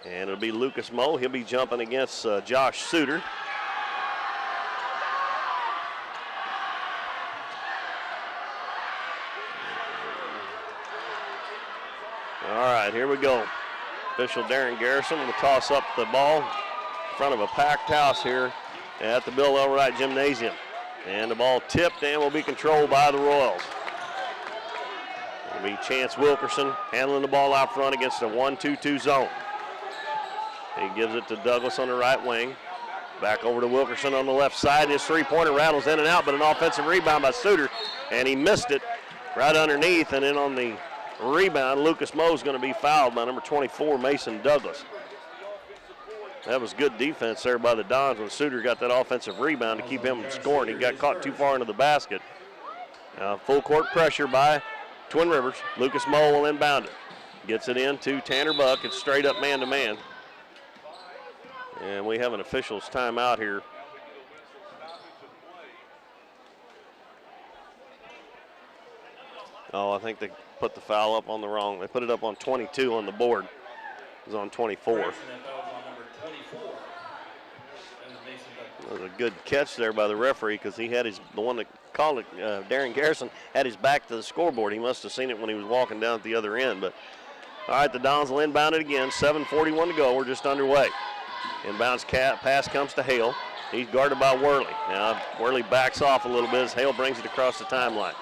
And it'll be Lucas Moe. He'll be jumping against Josh Suter. All right, here we go. Official Darren Garrison will toss up the ball in front of a packed house here at the Bill Elwright Gymnasium. And the ball tipped and will be controlled by the Royals. It'll be Chance Wilkerson handling the ball out front against a 1-2-2 zone. He gives it to Douglas on the right wing. Back over to Wilkerson on the left side. His three-pointer rattles in and out, but an offensive rebound by Suter, and he missed it right underneath. And then on the rebound, Lucas Moe is going to be fouled by number 24, Mason Douglas. That was good defense there by the Dons when Suter got that offensive rebound to keep him from scoring. He got caught too far into the basket. Full court pressure by Twin Rivers. Lucas Moe will inbound it. Gets it in to Tanner Buck. It's straight up man-to-man. And we have an official's timeout here. Oh, I think they put the foul up on the wrong. They put it up on 22 on the board. It was on 24. That was a good catch there by the referee because he had the one that called it, Darren Garrison, had his back to the scoreboard. He must have seen it when he was walking down at the other end. But all right, the Dons will inbound it again. 7:41 to go. We're just underway. Inbounds pass comes to Hale. He's guarded by Worley. Now Worley backs off a little bit as Hale brings it across the timeline.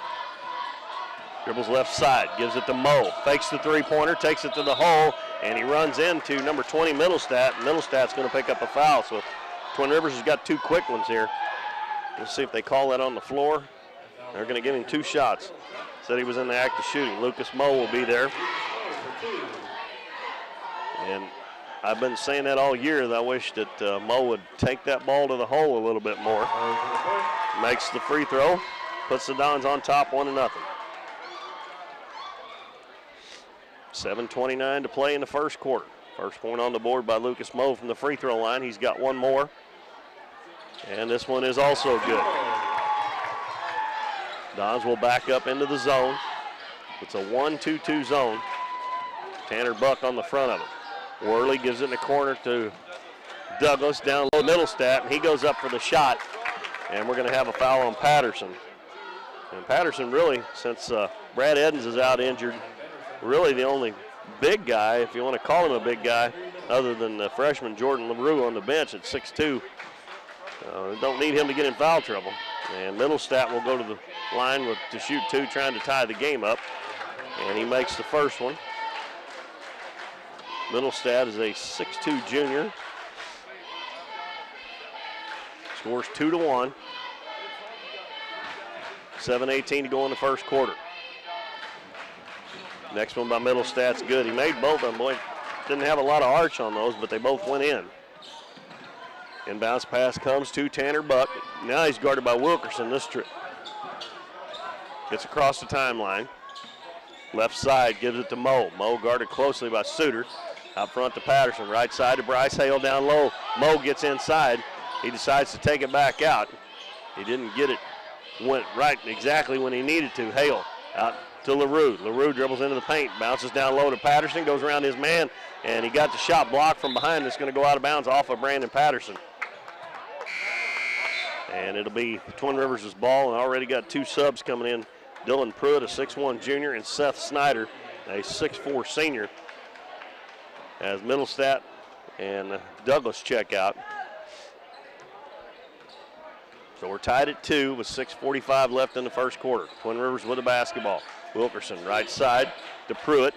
Dribbles left side, gives it to Moe. Fakes the three-pointer, takes it to the hole, and he runs into number 20, Middlestat. Middlestat's going to pick up a foul, so Twin Rivers has got two quick ones here. Let's see if they call that on the floor. They're going to give him 2 shots. Said he was in the act of shooting. Lucas Moe will be there. And I've been saying that all year, that I wish that Moe would take that ball to the hole a little bit more. Makes the free throw, puts the Dons on top 1-0. 7:29 to play in the first quarter. First point on the board by Lucas Moe from the free throw line. He's got one more. And this one is also good. Dons will back up into the zone. It's a 1-2-2 zone. Tanner Buck on the front of it. Worley gives it in the corner to Douglas, down low Middlestat, and he goes up for the shot. And we're going to have a foul on Patterson. And Patterson really, since Brad Edens is out injured, really the only big guy, if you want to call him a big guy, other than the freshman Jordan LaRue on the bench at 6'2". Don't need him to get in foul trouble. And Middlestat will go to the line to shoot 2, trying to tie the game up. And he makes the first one. Middlestat is a 6'2" junior. Scores 2-1. 7:18 to go in the first quarter. Next one by Middlestat's good. He made both of them. Boy, didn't have a lot of arch on those, but they both went in. Inbounds pass comes to Tanner Buck. Now he's guarded by Wilkerson this trip. Gets across the timeline. Left side gives it to Moe. Moe guarded closely by Suter. Out front to Patterson. Right side to Bryce Hale down low. Moe gets inside. He decides to take it back out. He didn't get it. Went right exactly when he needed to. Hale out to LaRue. LaRue dribbles into the paint. Bounces down low to Patterson. Goes around his man. And he got the shot blocked from behind. It's going to go out of bounds off of Brandon Patterson. And it'll be Twin Rivers' ball. And already got 2 subs coming in. Dylan Pruitt, a 6'1" junior, and Seth Snyder, a 6'4" senior, as Middlestat and Douglas check out. So we're tied at 2 with 6:45 left in the first quarter. Twin Rivers with the basketball. Wilkerson, right side to Pruitt.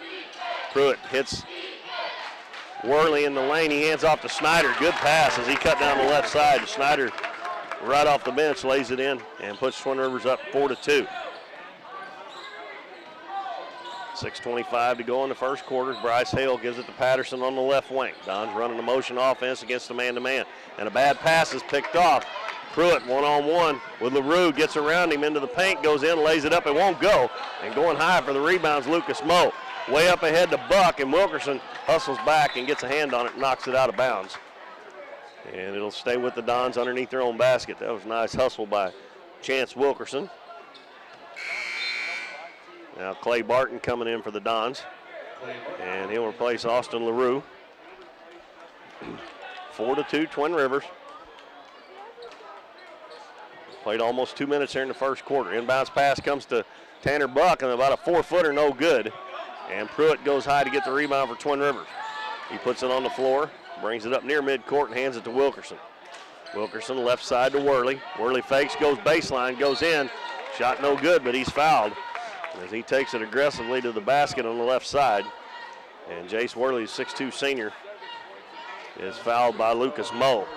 Pruitt hits Worley in the lane. He hands off to Snyder. Good pass as he cut down the left side. Snyder, right off the bench, lays it in and puts Twin Rivers up 4-2. 6:25 to go in the first quarter. Bryce Hale gives it to Patterson on the left wing. Don's running a motion offense against the man-to-man. And a bad pass is picked off. Pruitt one-on-one with LaRue, gets around him into the paint, goes in, lays it up, it won't go. And going high for the rebounds, Lucas Moe. Way up ahead to Buck, and Wilkerson hustles back and gets a hand on it and knocks it out of bounds. And it'll stay with the Dons underneath their own basket. That was a nice hustle by Chance Wilkerson. Now Clay Barton coming in for the Dons. And he'll replace Austin LaRue. 4-2 Twin Rivers. Played almost 2 minutes here in the first quarter. Inbounds pass comes to Tanner Buck, and about a 4-footer, no good. And Pruitt goes high to get the rebound for Twin Rivers. He puts it on the floor, brings it up near midcourt, and hands it to Wilkerson. Wilkerson left side to Worley. Worley fakes, goes baseline, goes in. Shot no good, but he's fouled as he takes it aggressively to the basket on the left side. And Jace Worley, 6'2 senior, is fouled by Lucas Moe.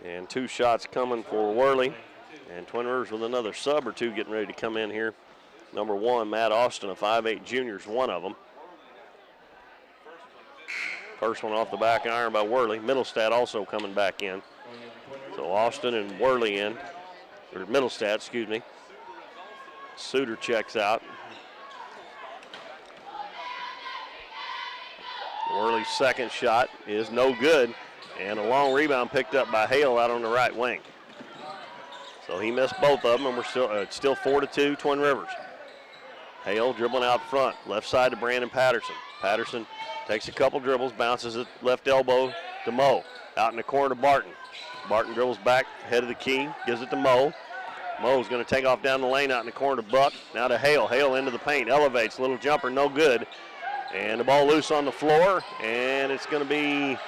And 2 shots coming for Worley. And Twin Rivers with another sub or 2 getting ready to come in here. Number 1, Matt Austin, a 5'8 junior, is one of them. First one off the back iron by Worley. Middlestad also coming back in. So Austin and Worley in, or Middlestad, excuse me. Suter checks out. Worley's second shot is no good, and a long rebound picked up by Hale out on the right wing. So he missed both of them, and we're still 4-2 Twin Rivers. Hale dribbling out front, left side to Brandon Patterson. Patterson takes a couple dribbles, bounces it left elbow to Moe. Out in the corner to Barton. Barton dribbles back, head of the key, gives it to Moe. Moe's going to take off down the lane out in the corner to Buck. Now to Hale. Hale into the paint, elevates, little jumper, no good. And the ball loose on the floor, and it's going to be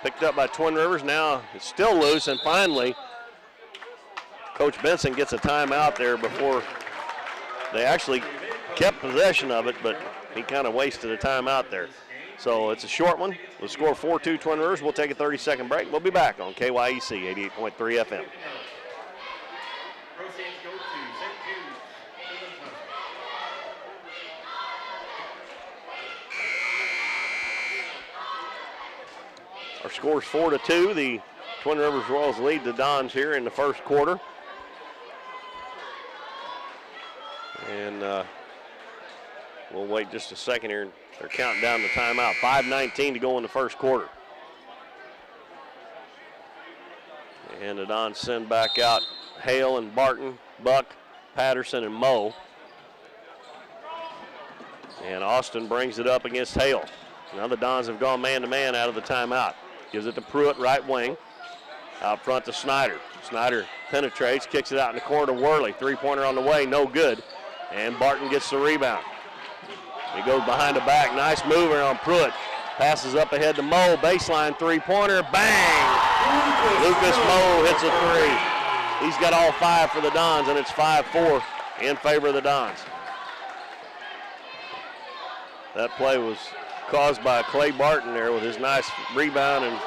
picked up by Twin Rivers. Now it's still loose, and finally Coach Benson gets a timeout there before they actually kept possession of it, but he kind of wasted a timeout there. So it's a short one. We'll score 4-2 Twin Rivers. We'll take a 30-second break. We'll be back on KYEC 88.3 FM. Our score is 4-2. The Twin Rivers Royals lead the Dons here in the first quarter. And we'll wait just a second here. They're counting down the timeout. 5:19 to go in the first quarter. And the Dons send back out Hale and Barton, Buck, Patterson, and Moe. And Austin brings it up against Hale. Now the Dons have gone man-to-man out of the timeout. Gives it to Pruitt, right wing. Out front to Snyder. Snyder penetrates, kicks it out in the corner to Worley. Three-pointer on the way, no good. And Barton gets the rebound. He goes behind the back. Nice mover on Pruitt. Passes up ahead to Moe. Baseline three-pointer. Bang! Lucas Moe hits a three. He's got all 5 for the Dons, and it's 5-4 in favor of the Dons. That play was caused by Clay Barton there with his nice rebound and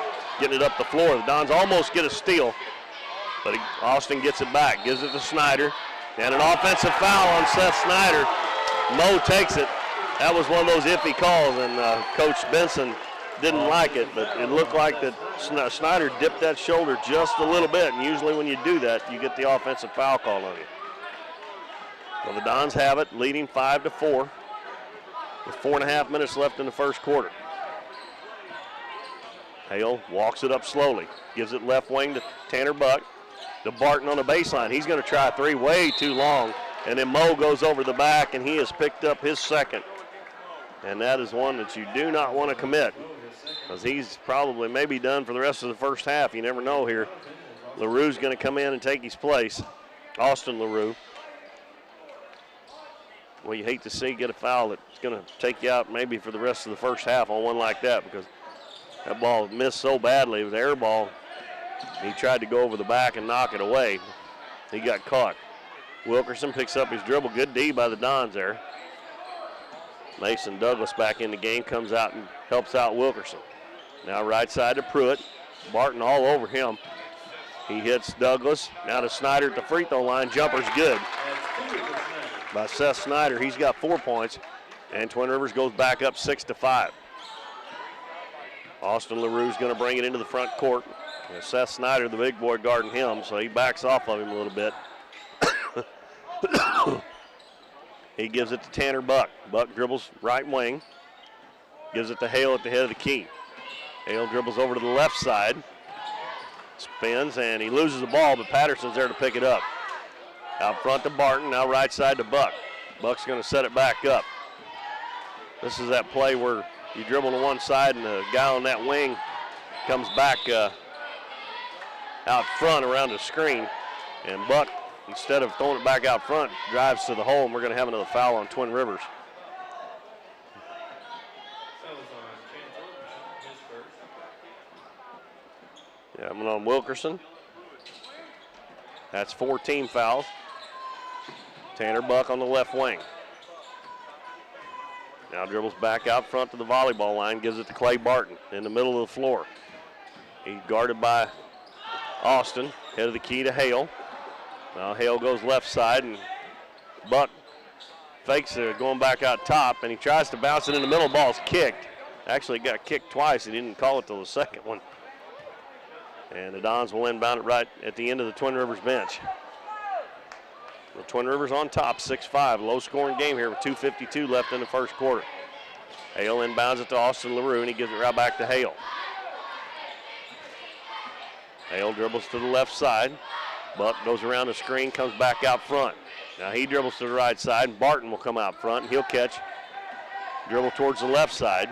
getting it up the floor. The Dons almost get a steal, but Austin gets it back, gives it to Snyder. And an offensive foul on Seth Snyder. Moe takes it. That was one of those iffy calls, and Coach Benson didn't like it, but it looked like that Snyder dipped that shoulder just a little bit, and usually when you do that, you get the offensive foul call on you. Well, the Dons have it, leading 5-4 with 4.5 minutes left in the first quarter. Hale walks it up slowly, gives it left wing to Tanner Buck. To Barton on the baseline. He's going to try a three way too long. And then Moe goes over the back, and he has picked up his second. And that is one that you do not want to commit, because he's probably maybe done for the rest of the first half. You never know here. LaRue's going to come in and take his place. Austin LaRue. Well, you hate to see get a foul that's going to take you out maybe for the rest of the first half on one like that, because that ball missed so badly. It was an air ball. He tried to go over the back and knock it away. He got caught. Wilkerson picks up his dribble. Good D by the Dons there. Mason Douglas back in the game, comes out and helps out Wilkerson. Now right side to Pruitt. Barton all over him. He hits Douglas. Now to Snyder at the free throw line. Jumper's good by Seth Snyder. He's got 4 points. And Twin Rivers goes back up 6-5. Austin LaRue's going to bring it into the front court. And Seth Snyder, the big boy, guarding him, so he backs off of him a little bit. He gives it to Tanner Buck. Buck dribbles right wing. Gives it to Hale at the head of the key. Hale dribbles over to the left side. Spins, and he loses the ball, but Patterson's there to pick it up. Out front to Barton, now right side to Buck. Buck's going to set it back up. This is that play where You dribble to one side, and the guy on that wing comes back out front around the screen. And Buck, instead of throwing it back out front, drives to the hole, and we're going to have another foul on Twin Rivers. Yeah, I'm on Wilkerson. That's 4 team fouls. Tanner Buck on the left wing. Now dribbles back out front to the volleyball line, gives it to Clay Barton in the middle of the floor. He's guarded by Austin, head of the key to Hale. Now Hale goes left side, and Buck fakes it going back out top, and he tries to bounce it in the middle. Ball's kicked. Actually got kicked twice. He didn't call it till the second one. And the Dons will inbound it right at the end of the Twin Rivers bench. The Twin Rivers on top, 6-5. Low-scoring game here with 2:52 left in the first quarter. Hale inbounds it to Austin LaRue, and he gives it right back to Hale. Hale dribbles to the left side. Buck goes around the screen, comes back out front. Now he dribbles to the right side, and Barton will come out front, and he'll catch, dribble towards the left side.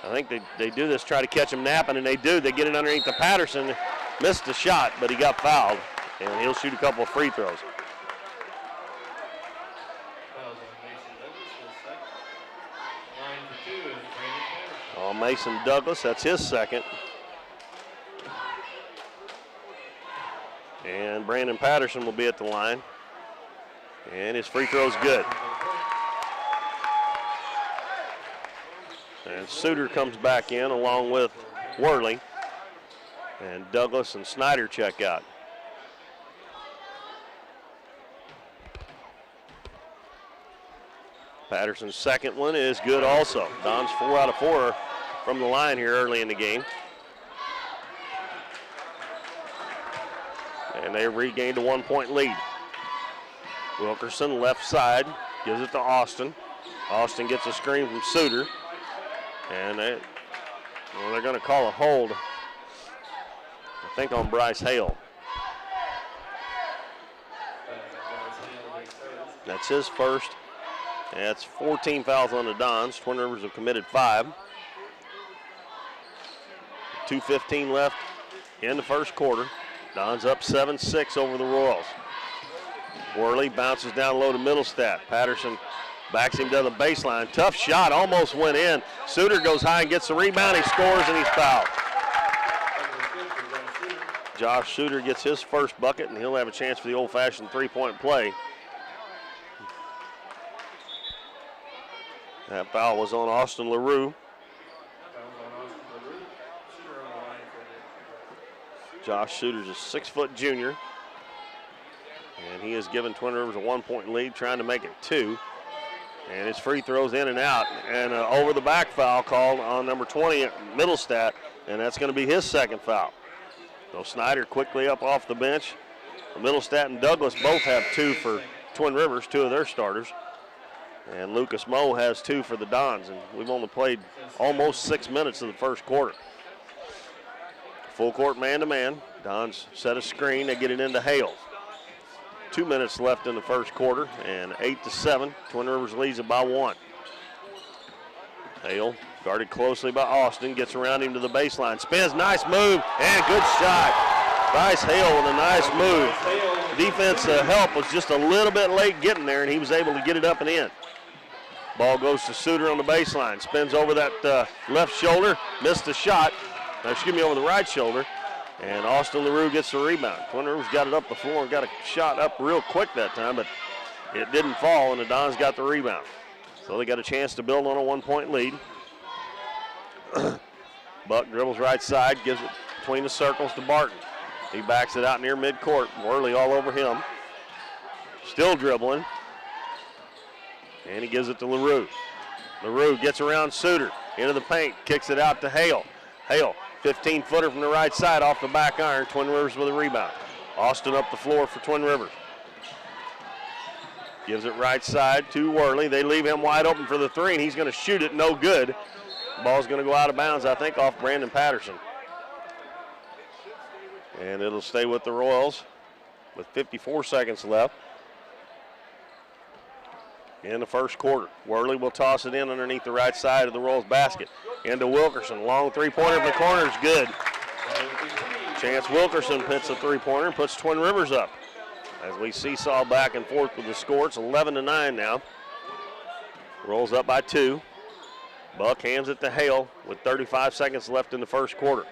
I think they do this, try to catch him napping, and they do. They get it underneath to Patterson. Missed the shot, but he got fouled, and he'll shoot a couple of free throws. On Mason Douglas, that's his second. And Brandon Patterson will be at the line. And his free throw's good. And Suter comes back in along with Worley. And Douglas and Snyder check out. Patterson's second one is good also. Don's 4 out of 4 from the line here early in the game. And they regained a 1-point lead. Wilkerson left side, gives it to Austin. Austin gets a screen from Suter. And they're going to call a hold, I think, on Bryce Hale. That's his first. And that's 14 fouls on the Dons. Twin Rivers have committed 5. 2:15 left in the first quarter. Dons up 7-6 over the Royals. Worley bounces down low to Middlestat. Patterson backs him to the baseline. Tough shot, almost went in. Suter goes high and gets the rebound. He scores, and he's fouled. Josh Suter gets his first bucket, and he'll have a chance for the old-fashioned three-point play. That foul was on Austin LaRue. Josh Suter's a 6-foot junior. And he has given Twin Rivers a 1-point lead, trying to make it 2. And his free throws in and out. And over the back foul called on number 20 at Middlestat, and that's going to be his second foul. So Snyder quickly up off the bench. Middlestat and Douglas both have 2 for Twin Rivers, 2 of their starters. And Lucas Moe has 2 for the Dons, and we've only played almost 6 minutes of the first quarter. Full court man-to-man. Dons set a screen. They get it into Hale. 2 minutes left in the first quarter, and 8-7. Twin Rivers leads it by 1. Hale, guarded closely by Austin, gets around him to the baseline. Spins, nice move, and good shot. Bryce Hale with a nice move. Defense help was just a little bit late getting there, and he was able to get it up and in. Ball goes to Suter on the baseline. Spins over that left shoulder, missed the shot. Over the right shoulder. And Austin LaRue gets the rebound. Twin Rivers got it up the floor and got a shot up real quick that time, but it didn't fall, and the Dons got the rebound. So they got a chance to build on a 1-point lead. Buck dribbles right side, gives it between the circles to Barton. He backs it out near midcourt. Worley all over him. Still dribbling. And he gives it to LaRue. LaRue gets around Suter into the paint, kicks it out to Hale. Hale, 15-footer from the right side off the back iron. Twin Rivers with a rebound. Austin up the floor for Twin Rivers. Gives it right side to Worley. They leave him wide open for the 3, and he's going to shoot it. No good. Ball's going to go out of bounds, I think, off Brandon Patterson. And it'll stay with the Royals with 54 seconds left. in the first quarter. Worley will toss it in underneath the right side of the Royals basket. Into Wilkerson. Long three-pointer from the corner is good. Chance Wilkerson hits a three-pointer and puts Twin Rivers up. As we seesaw back and forth with the score, it's 11-9 now. Rolls up by 2. Buck hands it to Hale with 35 seconds left in the first quarter.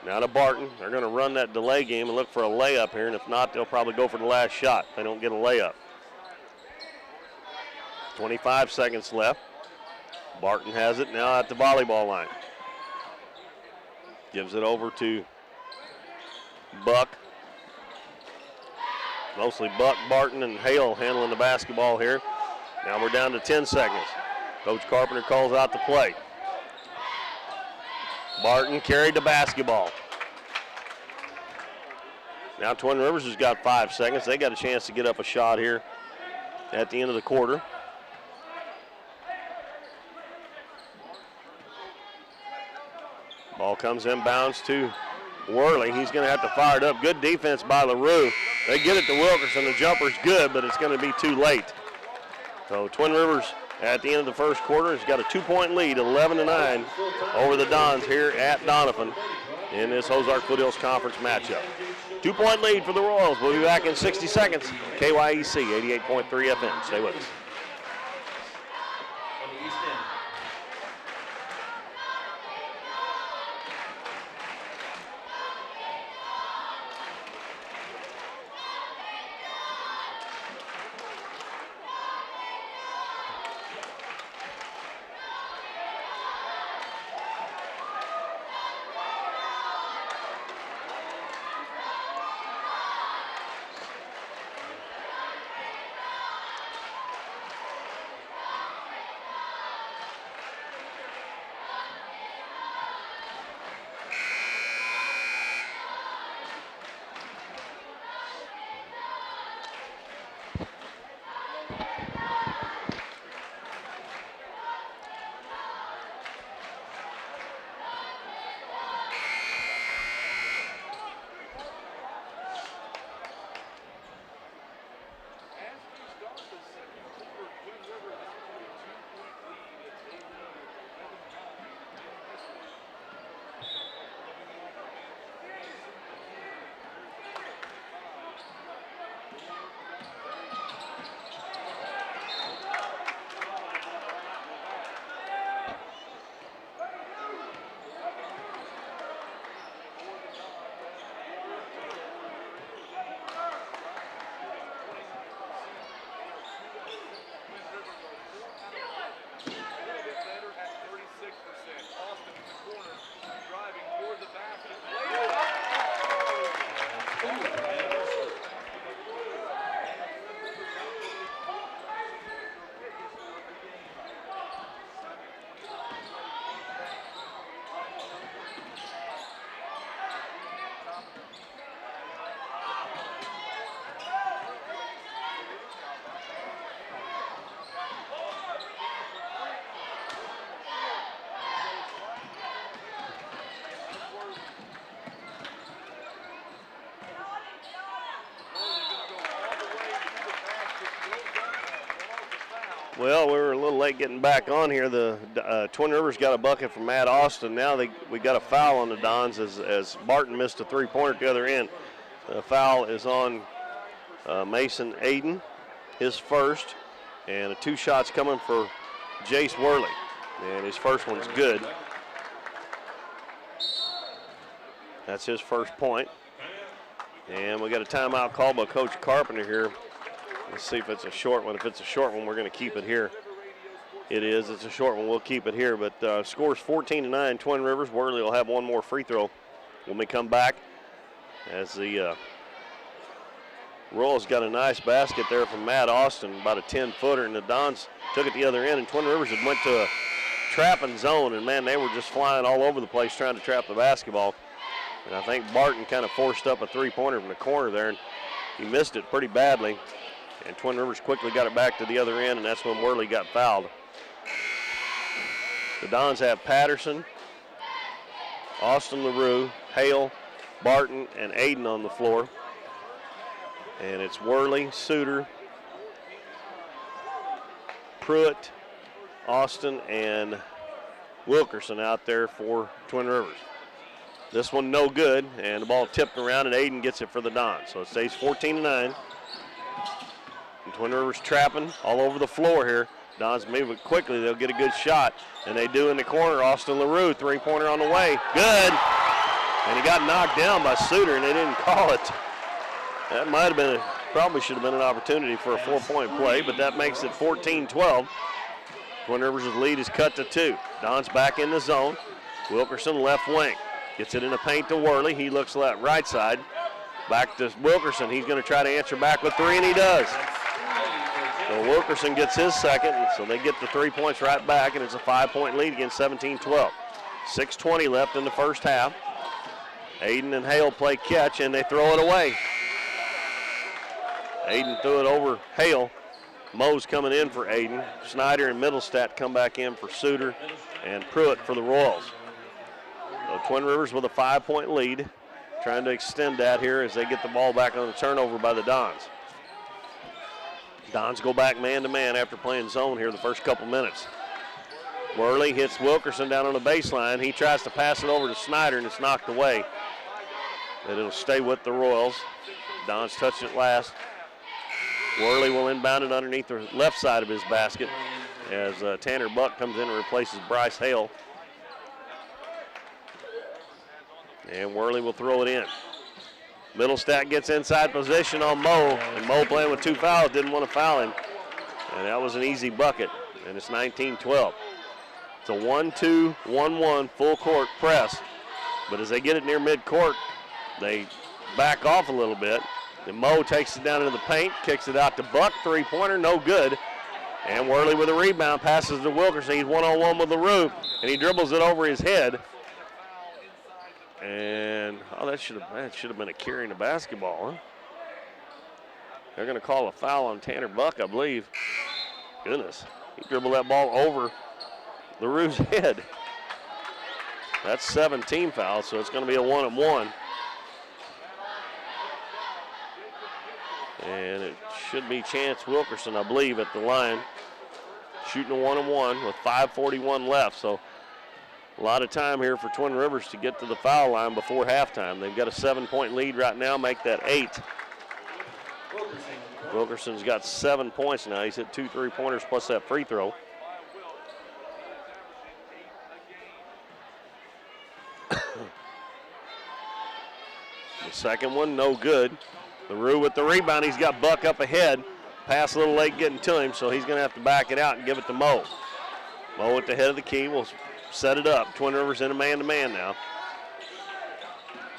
Now to Barton. They're going to run that delay game and look for a layup here, and if not, they'll probably go for the last shot if they don't get a layup. 25 seconds left. Barton has it now at the volleyball line. Gives it over to Buck. Mostly Buck, Barton, and Hale handling the basketball here. Now we're down to 10 seconds. Coach Carpenter calls out the play. Barton carried the basketball. Now Twin Rivers has got 5 seconds. They got a chance to get up a shot here at the end of the quarter. Ball comes inbounds to Worley. He's going to have to fire it up. Good defense by LaRue. They get it to Wilkerson. The jumper's good, but it's going to be too late. So Twin Rivers at the end of the first quarter has got a 2-point lead, 11-9 over the Dons here at Donovan in this Ozark Foothills Conference matchup. 2-point lead for the Royals. We'll be back in 60 seconds. KYEC 88.3 FM. Stay with us. Well, we were a little late getting back on here. The Twin Rivers got a bucket from Matt Austin. Now we got a foul on the Dons as Barton missed a three-pointer at the other end. The foul is on Mason Aiden, his first, and 2 shots coming for Jace Worley, and his first one's good. That's his first point. And we got a timeout called by Coach Carpenter here. Let's see if it's a short one. If it's a short one, we're going to keep it here. It is. It's a short one. We'll keep it here. But scores 14-9, Twin Rivers. Worley will have one more free throw when we come back. As the Royals got a nice basket there from Matt Austin, about a 10-footer, and the Dons took it the other end. And Twin Rivers had went to a trapping zone, and, man, they were just flying all over the place trying to trap the basketball. And I think Barton kind of forced up a three-pointer from the corner there, and he missed it pretty badly. And Twin Rivers quickly got it back to the other end, and that's when Worley got fouled. The Dons have Patterson, Austin LaRue, Hale, Barton, and Aiden on the floor. And it's Worley, Suter, Pruitt, Austin, and Wilkerson out there for Twin Rivers. This one no good, and the ball tipped around, and Aiden gets it for the Dons. So it stays 14-9. And Twin Rivers trapping all over the floor here. Dons move it quickly. They'll get a good shot, and they do in the corner. Austin LaRue, three-pointer on the way. Good. And he got knocked down by Suter, and they didn't call it. That might have been, probably should have been an opportunity for a 4-point play, but that makes it 14-12. Twin Rivers' lead is cut to 2. Don's back in the zone. Wilkerson left wing. Gets it in the paint to Worley. He looks left, right side. Back to Wilkerson. He's going to try to answer back with 3, and he does. So Wilkerson gets his second, and so they get the 3 points right back, and it's a 5-point lead against 17-12. 6:20 left in the first half. Aiden and Hale play catch, and they throw it away. Aiden threw it over Hale. Moe's coming in for Aiden. Snyder and Middlestat come back in for Suter and Pruitt for the Royals. So Twin Rivers with a 5-point lead, trying to extend that here as they get the ball back on the turnover by the Dons. Dons go back man-to-man after playing zone here the first couple minutes. Worley hits Wilkerson down on the baseline. He tries to pass it over to Snyder, and it's knocked away. And it'll stay with the Royals. Dons touched it last. Worley will inbound it underneath the left side of his basket as Tanner Buck comes in and replaces Bryce Hale. And Worley will throw it in. Middlestat gets inside position on Moe, and Moe playing with 2 fouls, didn't want to foul him. And that was an easy bucket, and it's 19-12. It's a 1-2-1-1 full court press, but as they get it near midcourt, they back off a little bit. And Moe takes it down into the paint, kicks it out to Buck, three-pointer, no good. And Worley with a rebound, passes to Wilkerson. He's one-on-one with LaRue, and he dribbles it over his head. And, oh, that should have been a carrying the basketball, huh? They're going to call a foul on Tanner Buck, I believe. Goodness, he dribbled that ball over LaRue's head. That's 17 fouls, so it's going to be a 1-on-1. And it should be Chance Wilkerson, I believe, at the line. Shooting a 1-on-1 with 5:41 left. So a lot of time here for Twin Rivers to get to the foul line before halftime. They've got a 7-point lead right now, make that 8. Wilkerson's got 7 points now. He's hit 2 3-pointers plus that free throw. The second one, no good. LaRue with the rebound. He's got Buck up ahead. Pass a little late getting to him, so he's going to have to back it out and give it to Moe. Moe at the head of the key will set it up. Twin Rivers in a man-to-man now.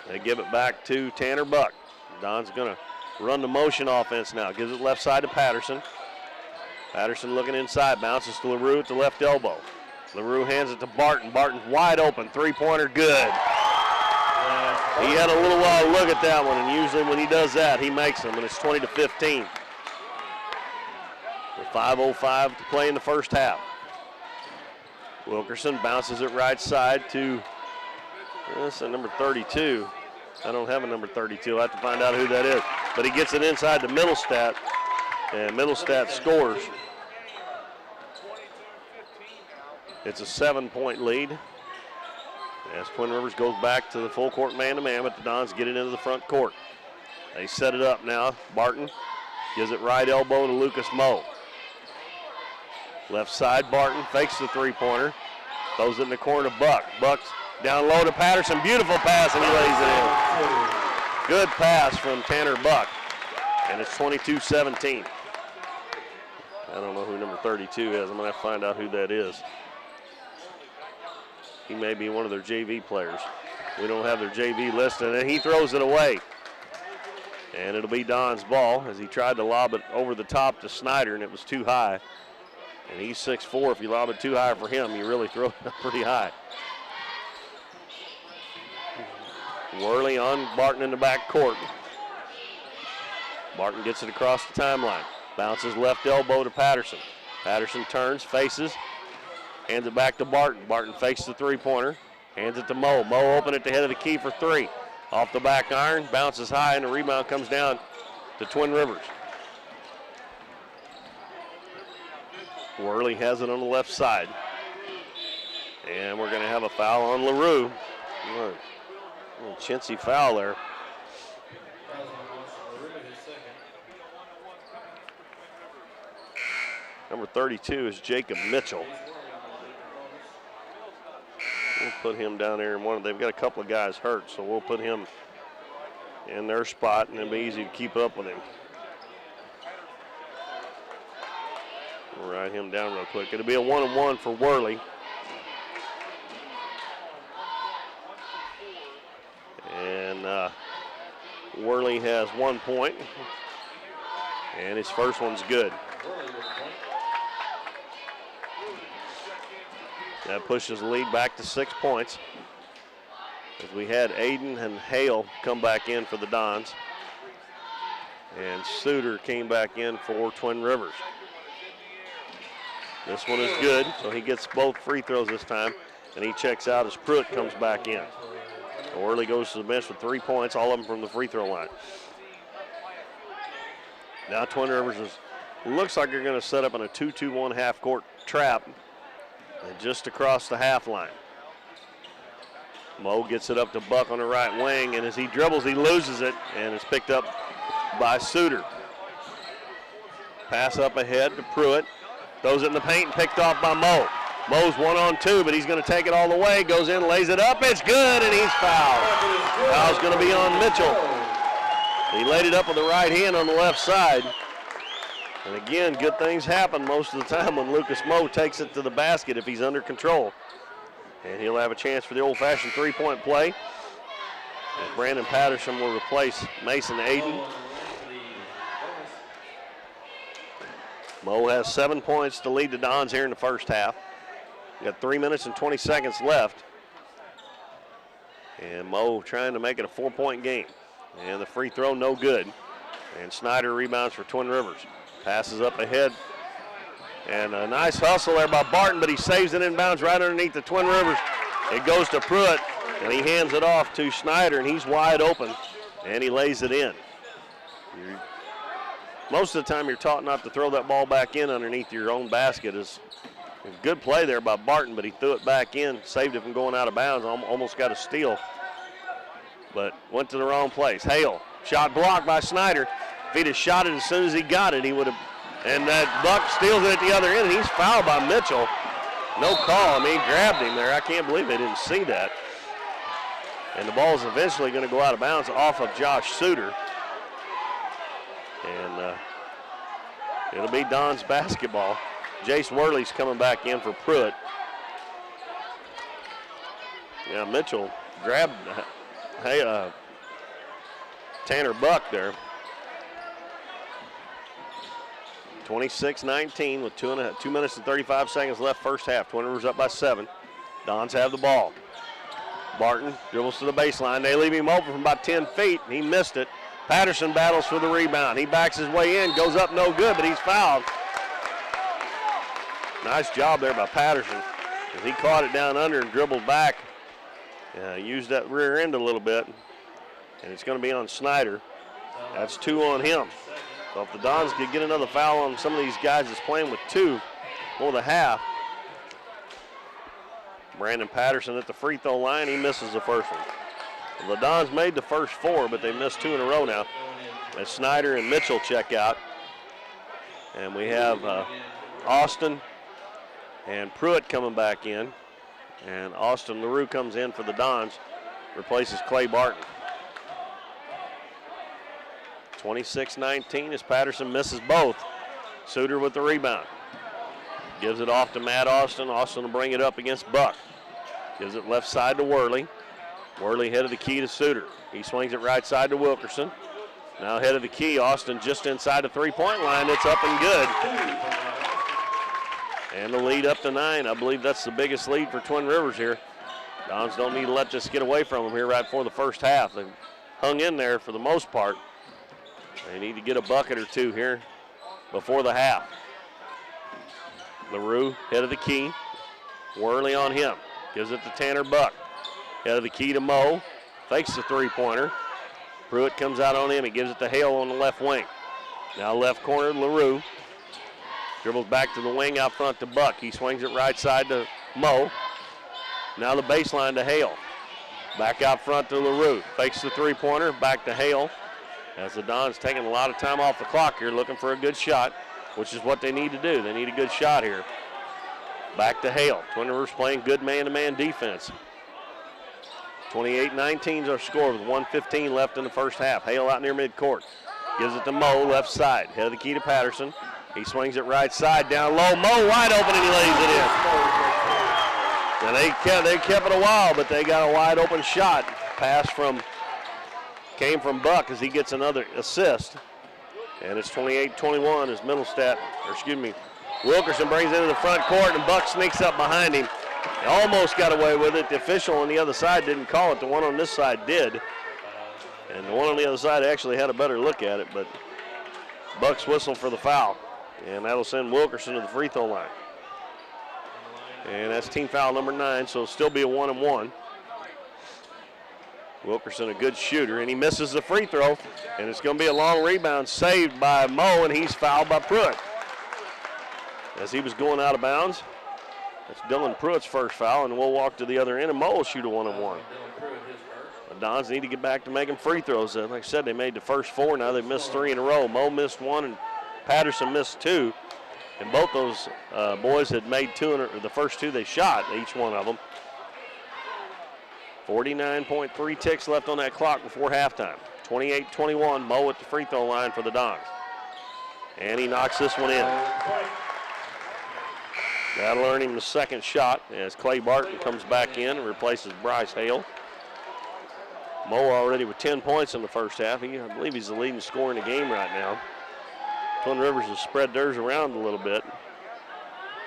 They give it back to Tanner Buck. Don's going to run the motion offense now. Gives it left side to Patterson. Patterson looking inside. Bounces to LaRue at the left elbow. LaRue hands it to Barton. Barton's wide open. Three-pointer good. He had a little while to look at that one, and usually when he does that, he makes them, and it's 20-15. With 5:05 to play in the first half. Wilkerson bounces it right side to, that's a number 32. I don't have a number 32. I'll have to find out who that is. But he gets it inside to Middlestat, and Middlestat scores. It's a 7-point lead. As Twin Rivers goes back to the full court man-to-man, but the Dons get it into the front court. They set it up now. Barton gives it right elbow to Lucas Moe. Left side, Barton fakes the three-pointer. Throws it in the corner to Buck. Buck's down low to Patterson. Beautiful pass, and he lays it in. Good pass from Tanner Buck. And it's 22-17. I don't know who number 32 is. I'm going to have to find out who that is. He may be one of their JV players. We don't have their JV listed, and he throws it away. And it'll be Don's ball as he tried to lob it over the top to Snyder, and it was too high. And he's 6'4". If you lob it too high for him, you really throw it up pretty high. Worley on Barton in the back court. Barton gets it across the timeline. Bounces left elbow to Patterson. Patterson turns, faces. Hands it back to Barton. Barton fakes the three-pointer. Hands it to Moe. Moe open at the head of the key for 3. Off the back iron, bounces high, and the rebound comes down to Twin Rivers. Worley has it on the left side. And we're going to have a foul on LaRue. A little chintzy foul there. Number 32 is Jacob Mitchell. We'll put him down there in one. They've got a couple of guys hurt, so we'll put him in their spot, and it'll be easy to keep up with him. We'll write him down real quick. It'll be a 1-on-1 for Worley. And Worley has 1 point, and his first one's good. That pushes the lead back to 6 points. As we had Aiden and Hale come back in for the Dons. And Suter came back in for Twin Rivers. This one is good, so he gets both free throws this time. And he checks out as Pruitt comes back in. Worley goes to the bench with 3 points, all of them from the free throw line. Now Twin Rivers looks like they're going to set up in a 2-2-1 half-court trap. And just across the half line. Mo gets it up to Buck on the right wing, and as he dribbles, he loses it, and it's picked up by Suter. Pass up ahead to Pruitt. Throws it in the paint and picked off by Mo. Mo's 1-on-2, but he's going to take it all the way. Goes in, lays it up. It's good, and he's fouled. Foul's going to be on Mitchell. He laid it up with the right hand on the left side. And again, good things happen most of the time when Lucas Moe takes it to the basket if he's under control. And he'll have a chance for the old-fashioned three-point play. And Brandon Patterson will replace Mason Aiden. Moe has 7 points to lead the Dons here in the first half. We got 3 minutes and 20 seconds left. And Moe trying to make it a 4-point game. And the free throw, no good. And Snyder rebounds for Twin Rivers. Passes up ahead, and a nice hustle there by Barton, but he saves it inbounds right underneath the Twin Rivers. It goes to Pruitt, and he hands it off to Snyder, and he's wide open, and he lays it in. Most of the time you're taught not to throw that ball back in underneath your own basket. Is a good play there by Barton, but he threw it back in, saved it from going out of bounds, almost got a steal, but went to the wrong place. Hale, shot blocked by Snyder. If he'd have shot it as soon as he got it, he would have. And that Buck steals it at the other end, and he's fouled by Mitchell. No call. I mean, he grabbed him there. I can't believe they didn't see that. And the ball is eventually going to go out of bounds off of Josh Suter. And it'll be Don's basketball. Jace Worley's coming back in for Pruitt. Yeah, Mitchell grabbed Tanner Buck there. 26-19 with 2 minutes and 35 seconds left first half. Twin Rivers up by 7. Dons have the ball. Barton dribbles to the baseline. They leave him open from about 10 feet. He missed it. Patterson battles for the rebound. He backs his way in, goes up no good, but he's fouled. Nice job there by Patterson. He caught it down under and dribbled back. Used that rear end a little bit. And it's going to be on Snyder. That's 2 on him. So if the Dons could get another foul on some of these guys that's playing with 2 for the half. Brandon Patterson at the free throw line, he misses the first one. The Dons made the first 4, but they missed 2 in a row now. As Snyder and Mitchell check out. And we have Austin and Pruitt coming back in. And Austin LaRue comes in for the Dons, replaces Clay Barton. 26-19 as Patterson misses both. Suter with the rebound. Gives it off to Matt Austin. Austin will bring it up against Buck. Gives it left side to Worley. Worley head of the key to Suter. He swings it right side to Wilkerson. Now head of the key. Austin just inside the three-point line. It's up and good. And the lead up to 9. I believe that's the biggest lead for Twin Rivers here. Dons don't need to let this get away from them here right before the first half. They've hung in there for the most part. They need to get a bucket or 2 here before the half. LaRue, head of the key. Worley on him. Gives it to Tanner Buck. Head of the key to Moe. Fakes the three-pointer. Pruitt comes out on him. He gives it to Hale on the left wing. Now left corner, LaRue. Dribbles back to the wing out front to Buck. He swings it right side to Moe. Now the baseline to Hale. Back out front to LaRue. Fakes the three-pointer. Back to Hale. As the Dons taking a lot of time off the clock here, looking for a good shot, which is what they need to do. They need a good shot here. Back to Hale. Twin Rivers playing good man-to-man defense. 28-19 is our score with 1:15 left in the first half. Hale out near midcourt. Gives it to Moe, left side. Head of the key to Patterson. He swings it right side, down low. Moe wide open, and he lays it in. And they kept it a while, but they got a wide open shot. Pass came from Buck as he gets another assist. And it's 28-21 as Wilkerson brings it into the front court, and Buck sneaks up behind him. He almost got away with it. The official on the other side didn't call it. The one on this side did. And the one on the other side actually had a better look at it, but Buck's whistle for the foul. And that'll send Wilkerson to the free throw line. And that's team foul number 9, so it'll still be a 1-and-1. Wilkerson a good shooter, and he misses the free throw, and it's going to be a long rebound saved by Moe, and he's fouled by Pruitt. As he was going out of bounds, that's Dylan Pruitt's first foul, and we'll walk to the other end, and Moe will shoot a 1-and-1. The Dons need to get back to making free throws. Like I said, they made the first 4. Now they've missed 3 in a row. Moe missed 1, and Patterson missed 2. And both those boys had made 2, the first 2 they shot, each one of them. 49.3 ticks left on that clock before halftime. 28-21, Moe at the free throw line for the Dons. And he knocks this one in. That'll earn him the second shot as Clay Barton comes back in and replaces Bryce Hale. Moe already with 10 points in the first half. I believe he's the leading scorer in the game right now. Twin Rivers has spread theirs around a little bit.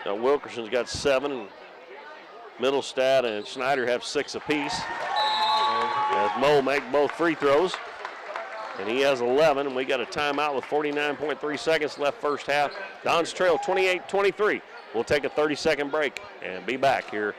Now Wilkerson's got 7, and Middlestad and Snyder have 6 apiece. As Moe make both free throws, and he has 11, and we got a timeout with 49.3 seconds left first half. Dons trail 28-23. We'll take a 30-second break and be back here.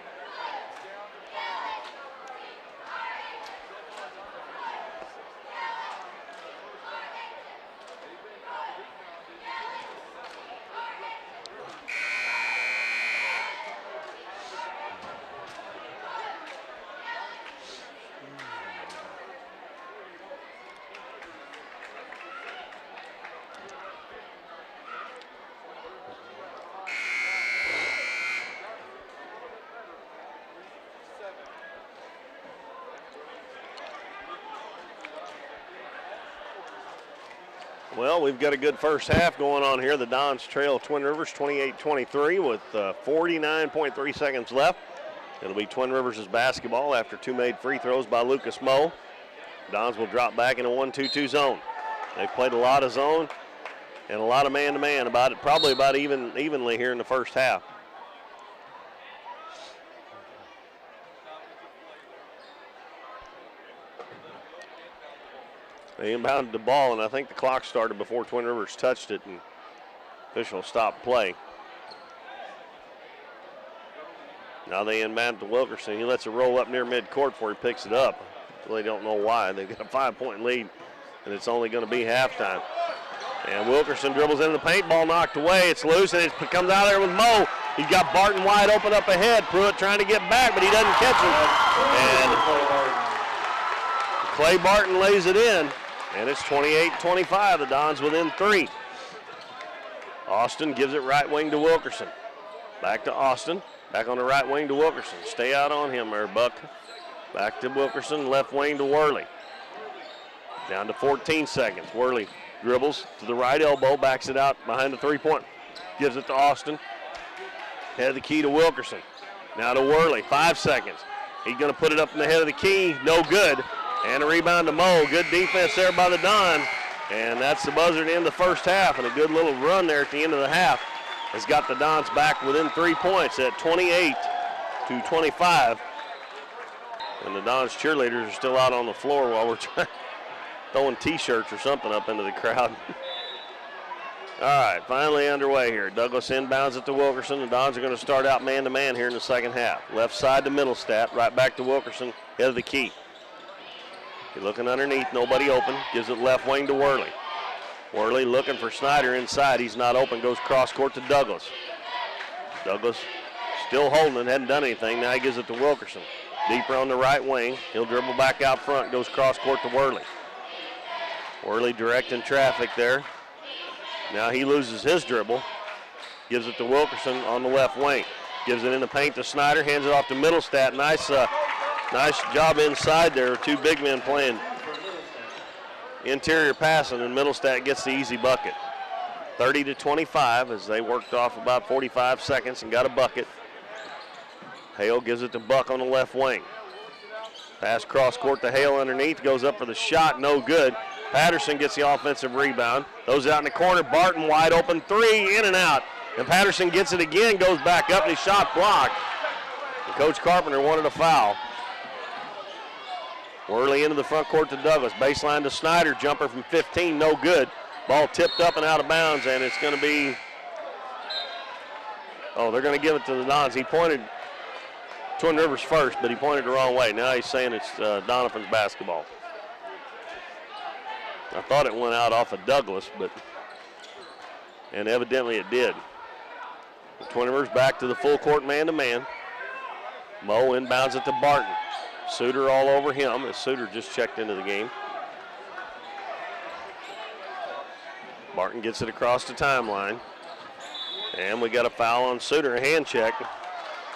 Well, we've got a good first half going on here. The Dons trail Twin Rivers 28-23 with 49.3 seconds left. It'll be Twin Rivers' basketball after 2 made free throws by Lucas Moe. Dons will drop back in a 1-2-2 zone. They've played a lot of zone and a lot of man-to-man, probably about evenly here in the first half. They inbounded the ball, and I think the clock started before Twin Rivers touched it, and official stopped play. Now they inbound to Wilkerson. He lets it roll up near midcourt before he picks it up. Really don't know why. They've got a 5-point lead, and it's only going to be halftime. And Wilkerson dribbles into the paint, ball knocked away. It's loose, and it comes out there with Moe. He's got Barton wide open up ahead. Pruitt trying to get back, but he doesn't catch him. And Clay Barton lays it in. And it's 28-25, the Dons within 3. Austin gives it right wing to Wilkerson. Back to Austin, back on the right wing to Wilkerson. Stay out on him there, Buck. Back to Wilkerson, left wing to Worley. Down to 14 seconds. Worley dribbles to the right elbow, backs it out behind the three-point. Gives it to Austin. Head of the key to Wilkerson. Now to Worley, 5 seconds. He's going to put it up in the head of the key, no good. And a rebound to Moe. Good defense there by the Don. And that's the buzzer to end the first half. And a good little run there at the end of the half has got the Dons back within 3 points at 28-25. And the Dons cheerleaders are still out on the floor while we're throwing T-shirts or something up into the crowd. All right, finally underway here. Douglas inbounds it to Wilkerson. The Dons are going to start out man-to-man here in the second half. Left side to Middlestat, right back to Wilkerson, head of the key. You're looking underneath, nobody open. Gives it left wing to Worley. Worley looking for Snyder inside. He's not open. Goes cross court to Douglas. Douglas still holding it. Hadn't done anything. Now he gives it to Wilkerson. Deeper on the right wing. He'll dribble back out front. Goes cross court to Worley. Worley directing traffic there. Now he loses his dribble. Gives it to Wilkerson on the left wing. Gives it in the paint to Snyder. Hands it off to Middlestat. Nice job inside there. Two big men playing interior passing, and Middlestat gets the easy bucket. 30-25 as they worked off about 45 seconds and got a bucket. Hale gives it to Buck on the left wing. Pass cross court to Hale underneath. Goes up for the shot. No good. Patterson gets the offensive rebound. Those out in the corner. Barton wide open three. In and out. And Patterson gets it again. Goes back up. And his shot blocked. And Coach Carpenter wanted a foul. Worley into the front court to Douglas. Baseline to Snyder. Jumper from 15. No good. Ball tipped up and out of bounds. And it's going to be. Oh, they're going to give it to the Dons. He pointed Twin Rivers first, but he pointed the wrong way. Now he's saying it's Doniphan's basketball. I thought it went out off of Douglas, and evidently it did. The Twin Rivers back to the full court man-to-man. Moe inbounds it to Barton. Suter all over him as Suter just checked into the game. Barton gets it across the timeline. And we got a foul on Suter, a hand check.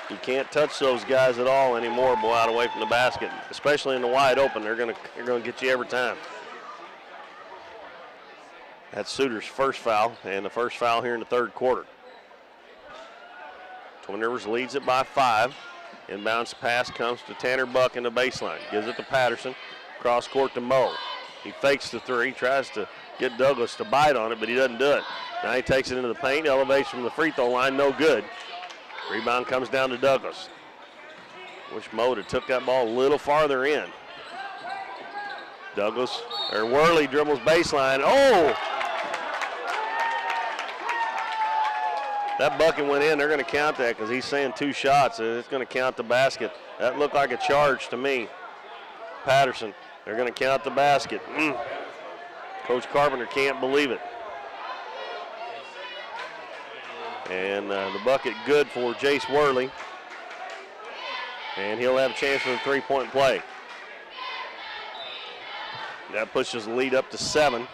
You can't touch those guys at all anymore, boy, out away from the basket, especially in the wide open. They're gonna get you every time. That's Suter's first foul, and the first foul here in the third quarter. Twin Rivers leads it by 5. Inbounds pass comes to Tanner Buck in the baseline. Gives it to Patterson. Cross court to Moe. He fakes the three, tries to get Douglas to bite on it, but he doesn't do it. Now he takes it into the paint, elevates from the free throw line, no good. Rebound comes down to Douglas. Wish Moe had took that ball a little farther in. Worley dribbles baseline. Oh! That bucket went in. They're going to count that because he's saying 2 shots. It's going to count the basket. That looked like a charge to me. Patterson, they're going to count the basket. Coach Carpenter can't believe it. And the bucket good for Jace Worley. And he'll have a chance for the three-point play. That pushes the lead up to 7.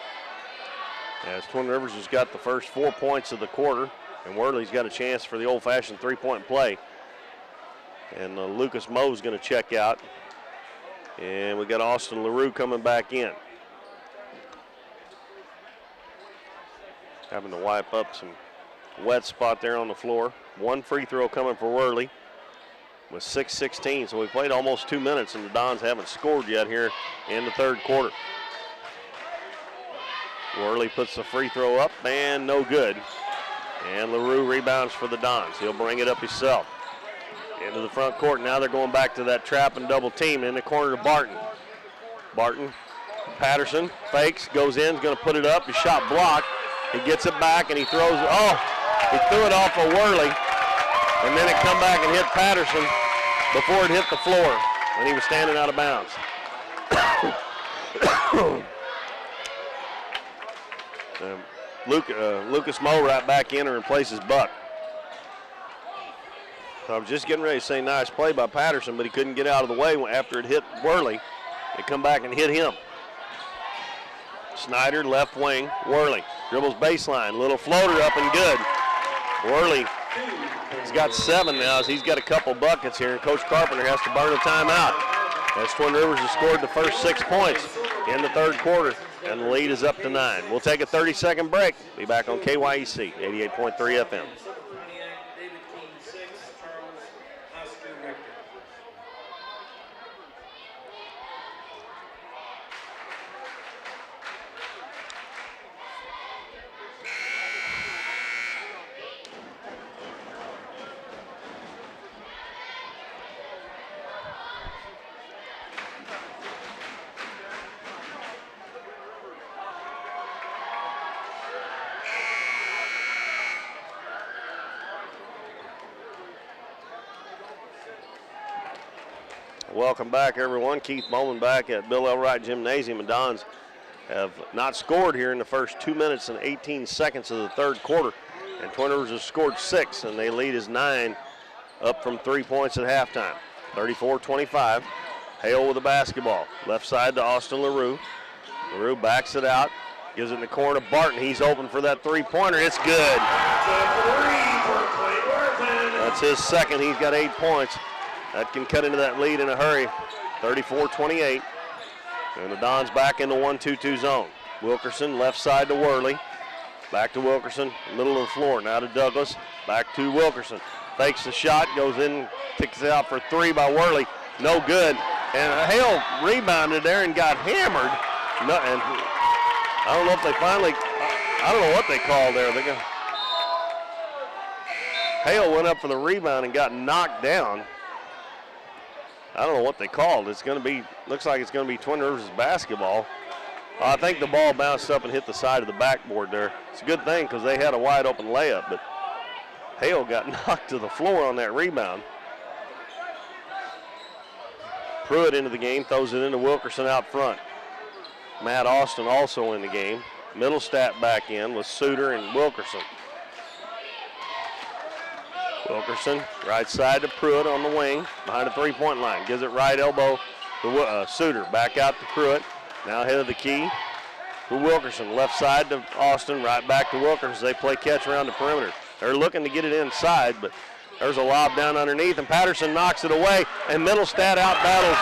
As Twin Rivers has got the first 4 points of the quarter. And Worley's got a chance for the old-fashioned three-point play. And Lucas Moe's going to check out. And we got Austin LaRue coming back in. Having to wipe up some wet spot there on the floor. 1 free throw coming for Worley with 6:16. So we played almost 2 minutes, and the Dons haven't scored yet here in the third quarter. Worley puts the free throw up, and no good. And LaRue rebounds for the Dons. He'll bring it up himself. Into the front court. Now they're going back to that trap and double team in the corner to Barton. Barton, Patterson, fakes, goes in, is going to put it up. His shot blocked. He gets it back and he throws it. Oh, he threw it off of Worley. And then it come back and hit Patterson before it hit the floor when he was standing out of bounds. Lucas Moe right back in and replaces Buck. So I was just getting ready to say nice play by Patterson, but he couldn't get out of the way after it hit Worley. It come back and hit him. Snyder, left wing, Worley. Dribbles baseline, little floater up and good. Worley has got 7 now as he's got a couple buckets here, and Coach Carpenter has to burn a timeout. As Twin Rivers has scored the first 6 points in the third quarter, and the lead is up to 9. We'll take a 30-second break. Be back on KYEC 88.3 FM. Welcome back, everyone. Keith Bowman back at Bill L. Wright Gymnasium, and Dons have not scored here in the first 2 minutes and 18 seconds of the third quarter. And Twin Rivers has scored 6, and they lead is 9, up from 3 points at halftime. 34-25. Hale with the basketball. Left side to Austin LaRue. LaRue backs it out, gives it in the corner to Barton. He's open for that three-pointer. It's good. That's his second. He's got 8 points. That can cut into that lead in a hurry. 34-28. And the Dons back in the 1-2-2 zone. Wilkerson left side to Worley. Back to Wilkerson, middle of the floor. Now to Douglas. Back to Wilkerson. Fakes the shot, goes in, kicks it out for 3 by Worley. No good. And Hale rebounded there and got hammered. No, and I don't know if they finally, I don't know what they called there. Hale went up for the rebound and got knocked down. I don't know what they called. It's going to be, looks like it's going to be Twin Rivers basketball. I think the ball bounced up and hit the side of the backboard there. It's a good thing because they had a wide open layup, but Hale got knocked to the floor on that rebound. Pruitt into the game, throws it into Wilkerson out front. Matt Austin also in the game. Middlestat back in with Suter and Wilkerson. Wilkerson, right side to Pruitt on the wing, behind the three-point line. Gives it right elbow to Suter. Back out to Pruitt. Now head of the key to Wilkerson. Left side to Austin, right back to Wilkerson. They play catch around the perimeter. They're looking to get it inside, but there's a lob down underneath, and Patterson knocks it away, and Middlestat out-battles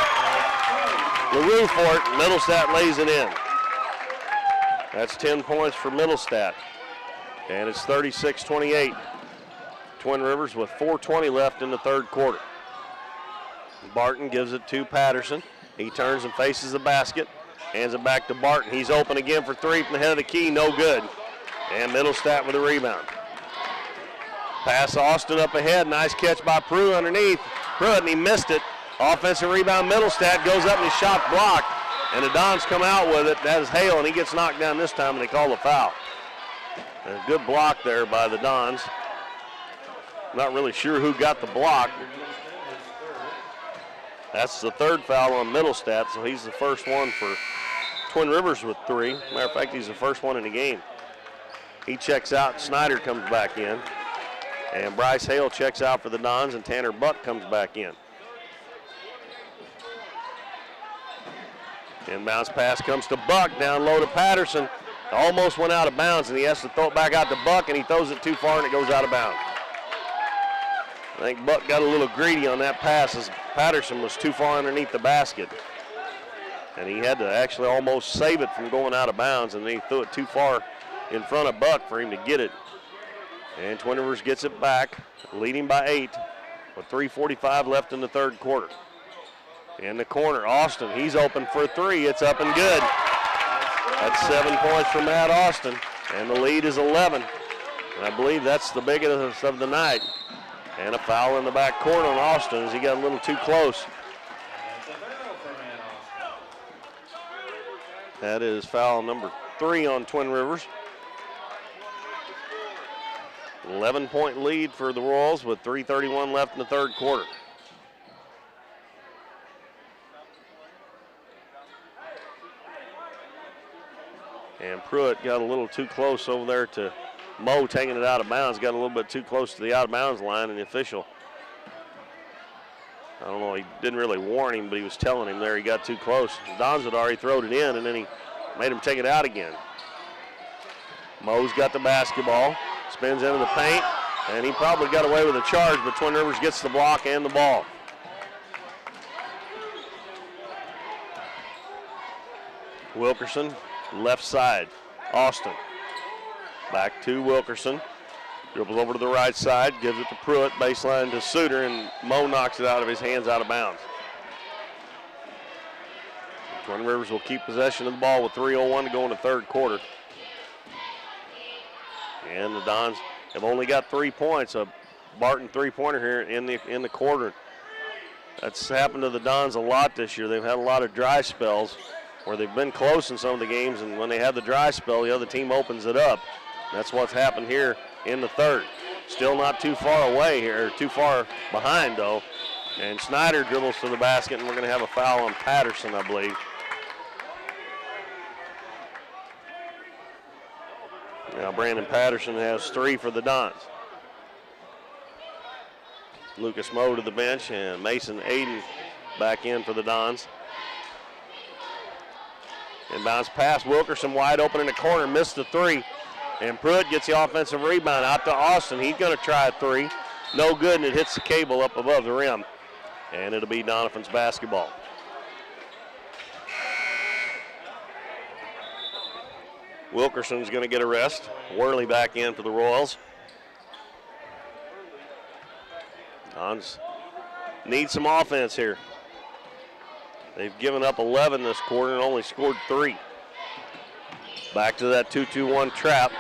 LaRue for it. Middlestat lays it in. That's 10 points for Middlestat, and it's 36-28. Twin Rivers with 4:20 left in the third quarter. Barton gives it to Patterson. He turns and faces the basket. Hands it back to Barton. He's open again for 3 from the head of the key. No good. And Middlestat with a rebound. Pass Austin up ahead. Nice catch by Pruitt underneath. Pruitt, and he missed it. Offensive rebound. Middlestat goes up and his shot blocked. And the Dons come out with it. That is Hale, and he gets knocked down this time, and they call the foul. And a good block there by the Dons. Not really sure who got the block. That's the third foul on Middlestat, so he's the first one for Twin Rivers with 3. Matter of fact, he's the first one in the game. He checks out, Snyder comes back in. And Bryce Hale checks out for the Dons, and Tanner Buck comes back in. Inbounds pass comes to Buck, down low to Patterson. Almost went out of bounds, and he has to throw it back out to Buck, and he throws it too far, and it goes out of bounds. I think Buck got a little greedy on that pass as Patterson was too far underneath the basket. And he had to actually almost save it from going out of bounds, and then he threw it too far in front of Buck for him to get it. And Twin Rivers gets it back, leading by 8 with 3:45 left in the third quarter. In the corner, Austin, he's open for 3. It's up and good. That's 7 points for Matt Austin, and the lead is 11. And I believe that's the biggest of the night. And a foul in the back court on Austin as he got a little too close. That is foul number 3 on Twin Rivers. 11-point lead for the Royals with 3:31 left in the third quarter. And Pruitt got a little too close over there to Moe, taking it out of bounds. Got a little bit too close to the out of bounds line, and the official, I don't know, he didn't really warn him, but he was telling him there he got too close. Dons had already thrown it in, and then he made him take it out again. Moe's got the basketball, spins into the paint, and he probably got away with a charge, but Twin Rivers gets the block and the ball. Wilkerson, left side, Austin. Back to Wilkerson. Dribbles over to the right side, gives it to Pruitt, baseline to Suter, and Moe knocks it out of his hands out of bounds. Twin Rivers will keep possession of the ball with 3:01 to go in the third quarter. And the Dons have only got 3 points. A Barton three-pointer here in the quarter. That's happened to the Dons a lot this year. They've had a lot of dry spells where they've been close in some of the games, and when they have the dry spell, the other team opens it up. That's what's happened here in the third. Still not too far away here, too far behind though. And Snyder dribbles to the basket, and we're going to have a foul on Patterson, I believe. Now Brandon Patterson has 3 for the Dons. Lucas Moe to the bench, and Mason Aiden back in for the Dons. Inbounds pass, Wilkerson wide open in the corner, missed the 3. And Pruitt gets the offensive rebound out to Austin. He's going to try a 3. No good, and it hits the cable up above the rim. And it'll be Doniphan's basketball. Wilkerson's going to get a rest. Worley back in for the Royals. Dons need some offense here. They've given up 11 this quarter and only scored 3. Back to that 2-2-1 trap.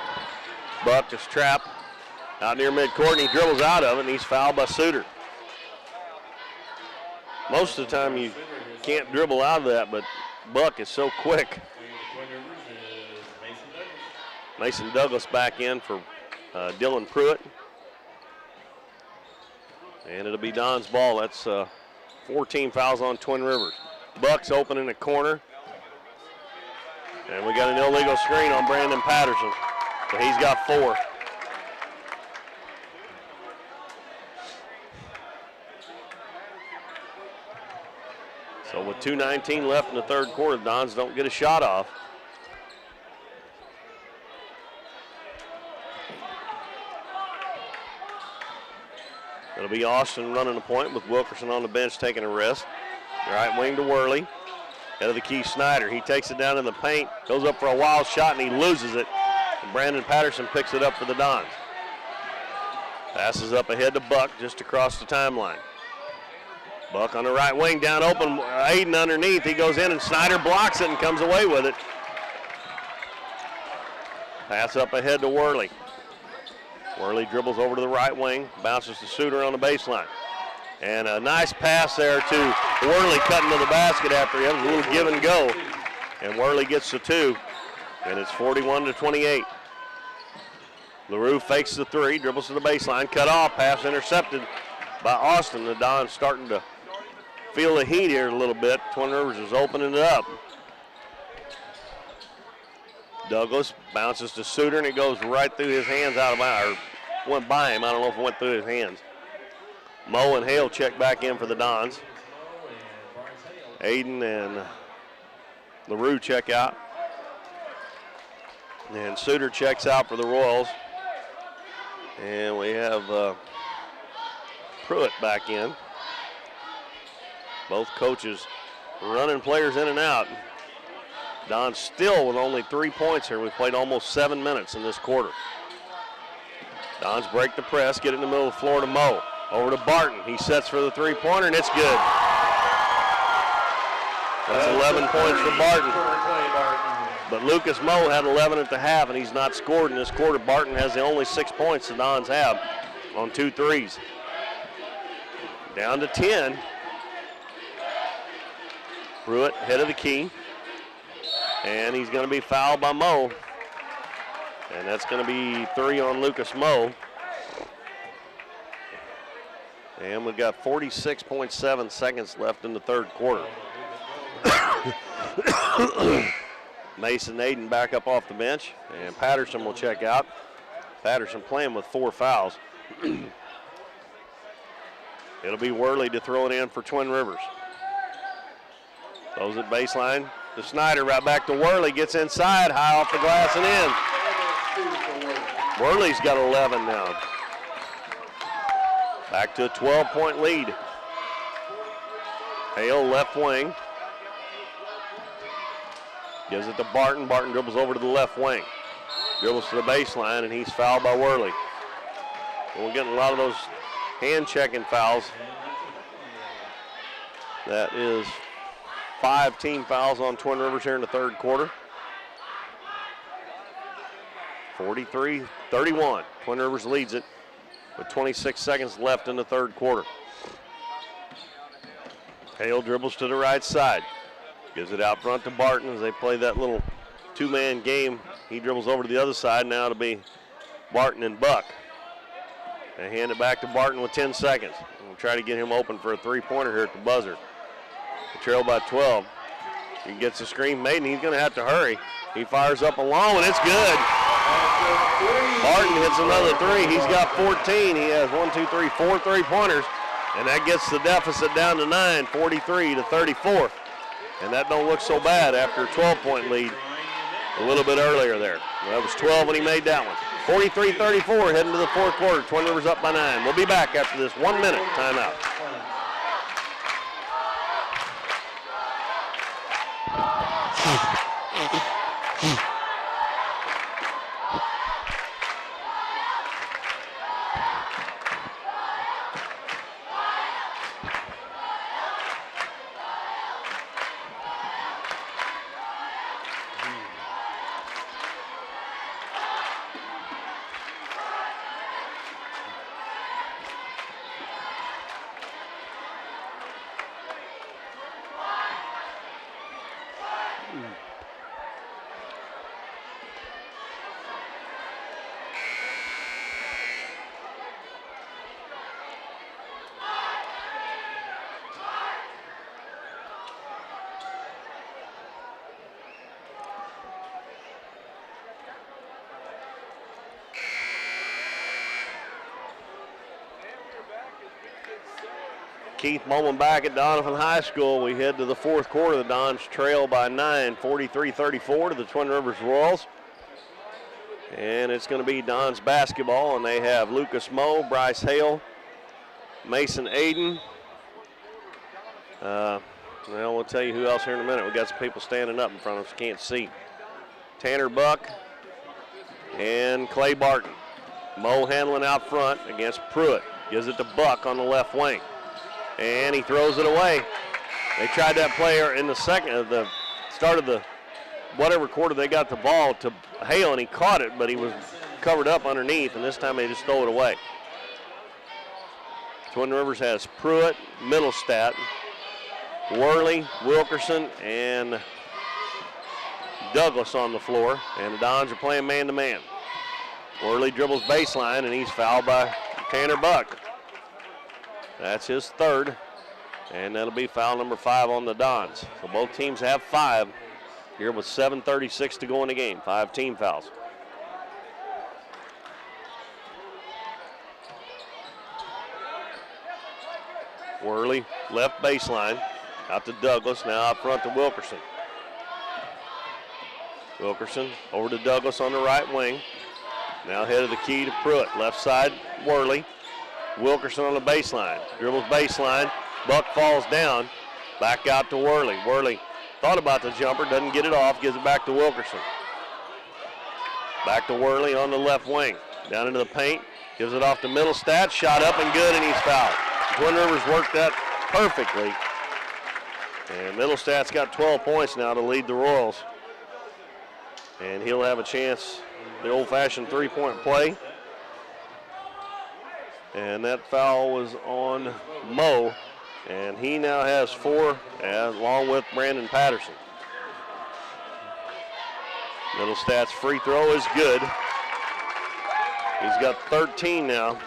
Buck is trapped out near midcourt, and he dribbles out of it, and he's fouled by Suter. Most of the time you can't dribble out of that, but Buck is so quick. Mason Douglas back in for Dylan Pruitt. And it'll be Don's ball. That's 14 fouls on Twin Rivers. Buck's open in the corner. And we got an illegal screen on Brandon Patterson. So he's got 4. So with 2:19 left in the third quarter, Dons don't get a shot off. It'll be Austin running the point with Wilkerson on the bench taking a rest. Right wing to Worley. Head of the key, Snyder. He takes it down in the paint, goes up for a wild shot, and he loses it. And Brandon Patterson picks it up for the Dons. Passes up ahead to Buck just across the timeline. Buck on the right wing, down open, Aiden underneath. He goes in, and Snyder blocks it and comes away with it. Pass up ahead to Worley. Worley dribbles over to the right wing, bounces to Suter on the baseline. And a nice pass there to Worley cutting to the basket after he had a little give and go. And Worley gets the 2, and it's 41-28. LaRue fakes the 3, dribbles to the baseline, cut off, pass intercepted by Austin. The Dons starting to feel the heat here a little bit. Twin Rivers is opening it up. Douglas bounces to Suter, and it goes right through his hands or went by him. I don't know if it went through his hands. Moe and Hale check back in for the Dons. Aiden and LaRue check out. And Suter checks out for the Royals. And we have Pruitt back in. Both coaches running players in and out. Don still with only 3 points here. We've played almost 7 minutes in this quarter. Dons break the press, get it in the middle of the floor to Moe. Over to Barton. He sets for the 3-pointer, and it's good. That's 11 points for Barton. But Lucas Moe had 11 at the half, and he's not scored in this quarter. Barton has the only 6 points the Dons have on 2 threes. Down to 10. Pruitt, head of the key. And he's going to be fouled by Moe. And that's going to be 3 on Lucas Moe. And we've got 46.7 seconds left in the third quarter. Mason Aiden back up off the bench, and Patterson will check out. Patterson playing with 4 fouls. It'll be Worley to throw it in for Twin Rivers. Throws it baseline to Snyder, right back to Worley, gets inside, high off the glass and in. Worley's got 11 now. Back to a 12-point lead. Hale left wing. Gives it to Barton. Barton dribbles over to the left wing. Dribbles to the baseline, and he's fouled by Worley. And we're getting a lot of those hand-checking fouls. That is 5 team fouls on Twin Rivers here in the third quarter. 43-31. Twin Rivers leads it with 26 seconds left in the third quarter. Hale dribbles to the right side. Gives it out front to Barton as they play that little 2-man game. He dribbles over to the other side. Now it'll be Barton and Buck. They hand it back to Barton with 10 seconds. We'll try to get him open for a 3-pointer here at the buzzer. The trail by 12. He gets the screen made, and he's going to have to hurry. He fires up a long one. It's good. Barton hits another three. He's got 14. He has 4 3-pointers. And that gets the deficit down to 9, 43-34. And that don't look so bad after a 12-point lead a little bit earlier there. That was 12 when he made that one. 43-34 heading to the fourth quarter. Twin Rivers up by 9. We'll be back after this 1-minute timeout. Keith Bowman back at Donovan High School. We head to the fourth quarter. The Dons trail by 9, 43-34 to the Twin Rivers Royals. And it's going to be Dons basketball, and they have Lucas Moe, Bryce Hale, Mason Aiden. Well, we'll tell you who else here in a minute. We got some people standing up in front of us, can't see. Tanner Buck and Clay Barton. Moe handling out front against Pruitt. Gives it to Buck on the left wing. And he throws it away. They tried that player in the start of the whatever quarter they got the ball to Hale, and he caught it, but he was covered up underneath, and this time they just throw it away. Twin Rivers has Pruitt, Middlestat, Worley, Wilkerson, and Douglas on the floor, and the Dons are playing man-to-man. Worley dribbles baseline, and he's fouled by Tanner Buck. That's his third, and that'll be foul number 5 on the Dons. So both teams have 5 here with 7:36 to go in the game. 5 team fouls. Worley, left baseline, out to Douglas, now out front to Wilkerson. Wilkerson over to Douglas on the right wing. Now head of the key to Pruitt. Left side, Worley. Wilkerson on the baseline. Dribbles baseline. Buck falls down. Back out to Worley. Worley thought about the jumper, doesn't get it off, gives it back to Wilkerson. Back to Worley on the left wing. Down into the paint. Gives it off to Middlestat. Shot up and good, and he's fouled. Twin Rivers worked that perfectly. And Middlestat's got 12 points now to lead the Royals. And he'll have a chance, the old-fashioned three-point play. And that foul was on Moe. And he now has 4, along with Brandon Patterson. Middlestat's free throw is good. He's got 13 now.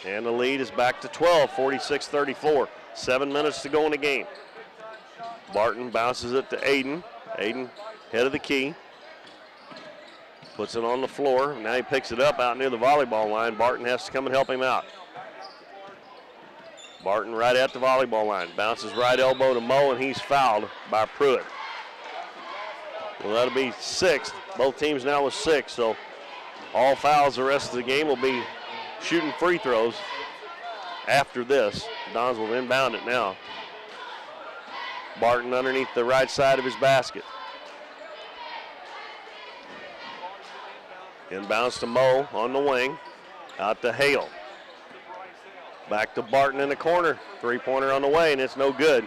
And the lead is back to 12, 46-34. 7 minutes to go in the game. Barton bounces it to Aiden. Aiden, head of the key. Puts it on the floor. Now he picks it up out near the volleyball line. Barton has to come and help him out. Barton right at the volleyball line. Bounces right elbow to Moe, and he's fouled by Pruitt. Well, that'll be 6. Both teams now with 6, so all fouls the rest of the game will be shooting free throws after this. Dons will inbound it now. Barton underneath the right side of his basket. Inbounds to Moe on the wing. Out to Hale. Back to Barton in the corner. Three-pointer on the way, and it's no good.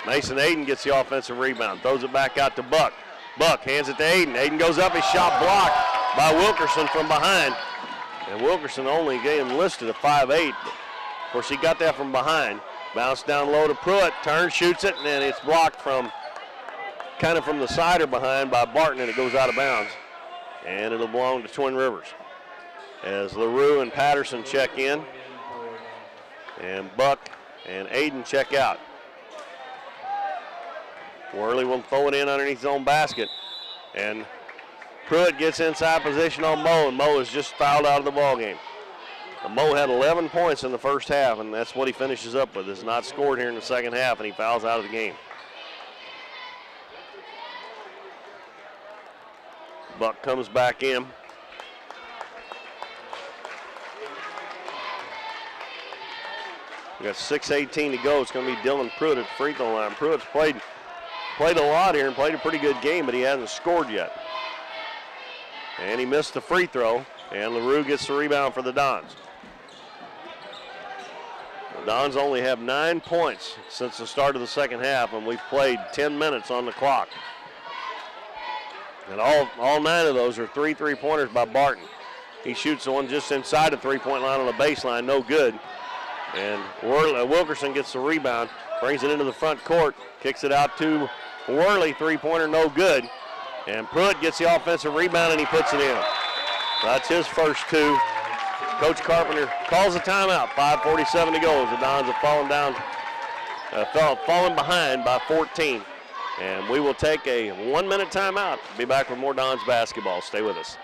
Mason Aiden gets the offensive rebound. Throws it back out to Buck. Buck hands it to Aiden. Aiden goes up. His shot blocked by Wilkerson from behind. And Wilkerson only getting listed at 5'8". Of course, he got that from behind. Bounce down low to Pruitt. Turns, shoots it, and then it's blocked from kind of from the side or behind by Barton, and it goes out of bounds. And it'll belong to Twin Rivers. As LaRue and Patterson check in. And Buck and Aiden check out. Worley will throw it in underneath his own basket. And Pruitt gets inside position on Moe, and Moe is just fouled out of the ball game. Moe had 11 points in the first half, and that's what he finishes up with. Has not scored here in the second half, and he fouls out of the game. Buck comes back in. We got 6:18 to go. It's going to be Dylan Pruitt at the free throw line. Pruitt's played a lot here and played a pretty good game, but he hasn't scored yet. And he missed the free throw, and LaRue gets the rebound for the Dons. The Dons only have 9 points since the start of the second half, and we've played 10 minutes on the clock. And all 9 of those are 3 3-pointers by Barton. He shoots the one just inside the three-point line on the baseline, no good. And Wilkerson gets the rebound, brings it into the front court, kicks it out to Worley, three-pointer, no good. And Pruitt gets the offensive rebound, and he puts it in. That's his first 2. Coach Carpenter calls a timeout, 5:47 to go as the Dons have fallen behind by 14. And we will take a 1-minute timeout. Be back with more Dons basketball. Stay with us.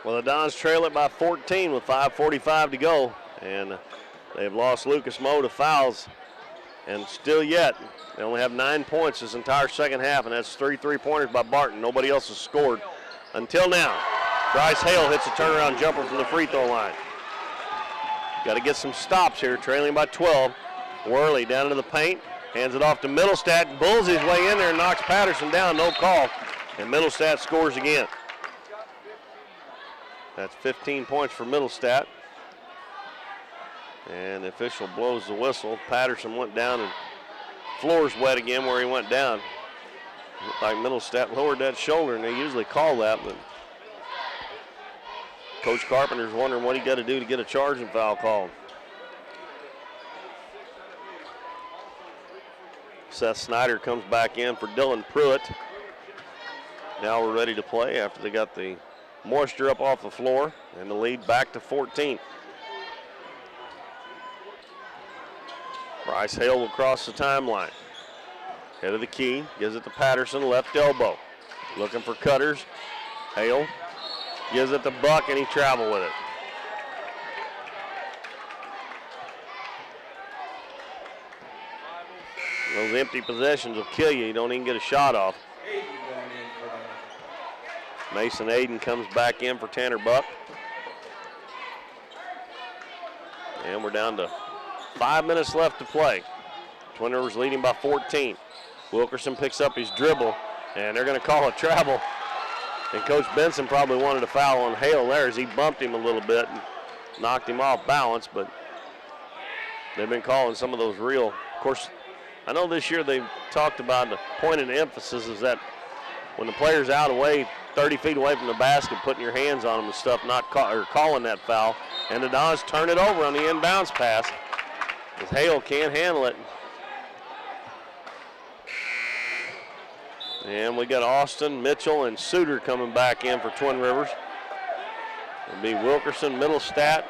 Well, the Dons trail it by 14 with 5:45 to go, and they've lost Lucas Moe to fouls. And still yet, they only have 9 points this entire second half, and that's 3 3-pointers by Barton. Nobody else has scored until now. Bryce Hale hits a turnaround jumper from the free throw line. Got to get some stops here, trailing by 12. Worley down into the paint, hands it off to Middlestat, bulls his way in there and knocks Patterson down, no call. And Middlestat scores again. That's 15 points for Middlestat. And the official blows the whistle. Patterson went down and floor's wet again where he went down. Looked like Middlestat lowered that shoulder, and they usually call that, but Coach Carpenter's wondering what he got to do to get a charging foul called. Seth Snyder comes back in for Dylan Pruitt. Now we're ready to play after they got the moisture up off the floor, and the lead back to 14. Bryce Hale will cross the timeline. Head of the key, gives it to Patterson, left elbow. Looking for cutters. Hale gives it to Buck, and he traveled with it. Those empty possessions will kill you. You don't even get a shot off. Mason Aiden comes back in for Tanner Buck. And we're down to 5 minutes left to play. Twin Rivers leading by 14. Wilkerson picks up his dribble, and they're going to call a travel. And Coach Benson probably wanted a foul on Hale there as he bumped him a little bit and knocked him off balance, but they've been calling some of those real. Of course, I know this year they've talked about the point of emphasis is that when the player's out away, 30 feet away from the basket, putting your hands on them and stuff, not calling that foul. And the Dons turn it over on the inbounds pass as Hale can't handle it. And we got Austin, Mitchell, and Suter coming back in for Twin Rivers. It'll be Wilkerson, Middlestat,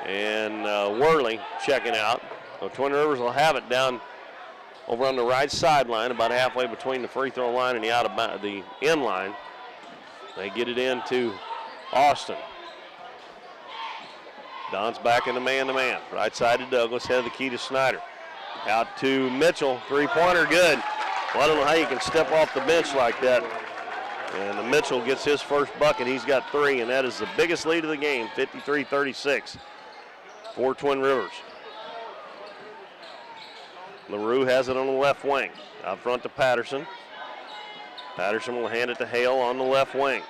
and Worley checking out. So Twin Rivers will have it down over on the right sideline, about halfway between the free throw line and the end line. They get it into Austin. Don's back in the man-to-man. Right side to Douglas, head of the key to Snyder. Out to Mitchell, three-pointer, good. Well, I don't know how you can step off the bench like that. And Mitchell gets his first bucket. He's got 3, and that is the biggest lead of the game, 53-36 for Twin Rivers. LaRue has it on the left wing. Out front to Patterson. Patterson will hand it to Hale on the left wing.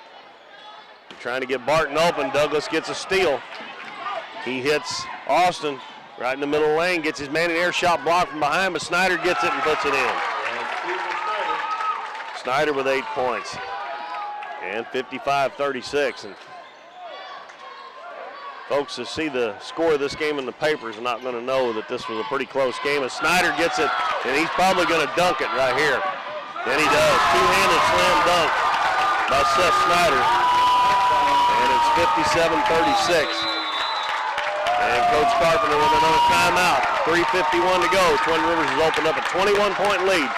Trying to get Barton open. Douglas gets a steal. He hits Austin right in the middle of the lane, gets his man in air shot blocked from behind, but Snyder gets it and puts it in. Snyder with 8 points. And 55-36. And folks that see the score of this game in the papers are not going to know that this was a pretty close game. And Snyder gets it, and he's probably going to dunk it right here. And he does. Two-handed slam dunk by Seth Snyder. And it's 57-36. And Coach Carpenter with another timeout. 3:51 to go. Twin Rivers has opened up a 21-point lead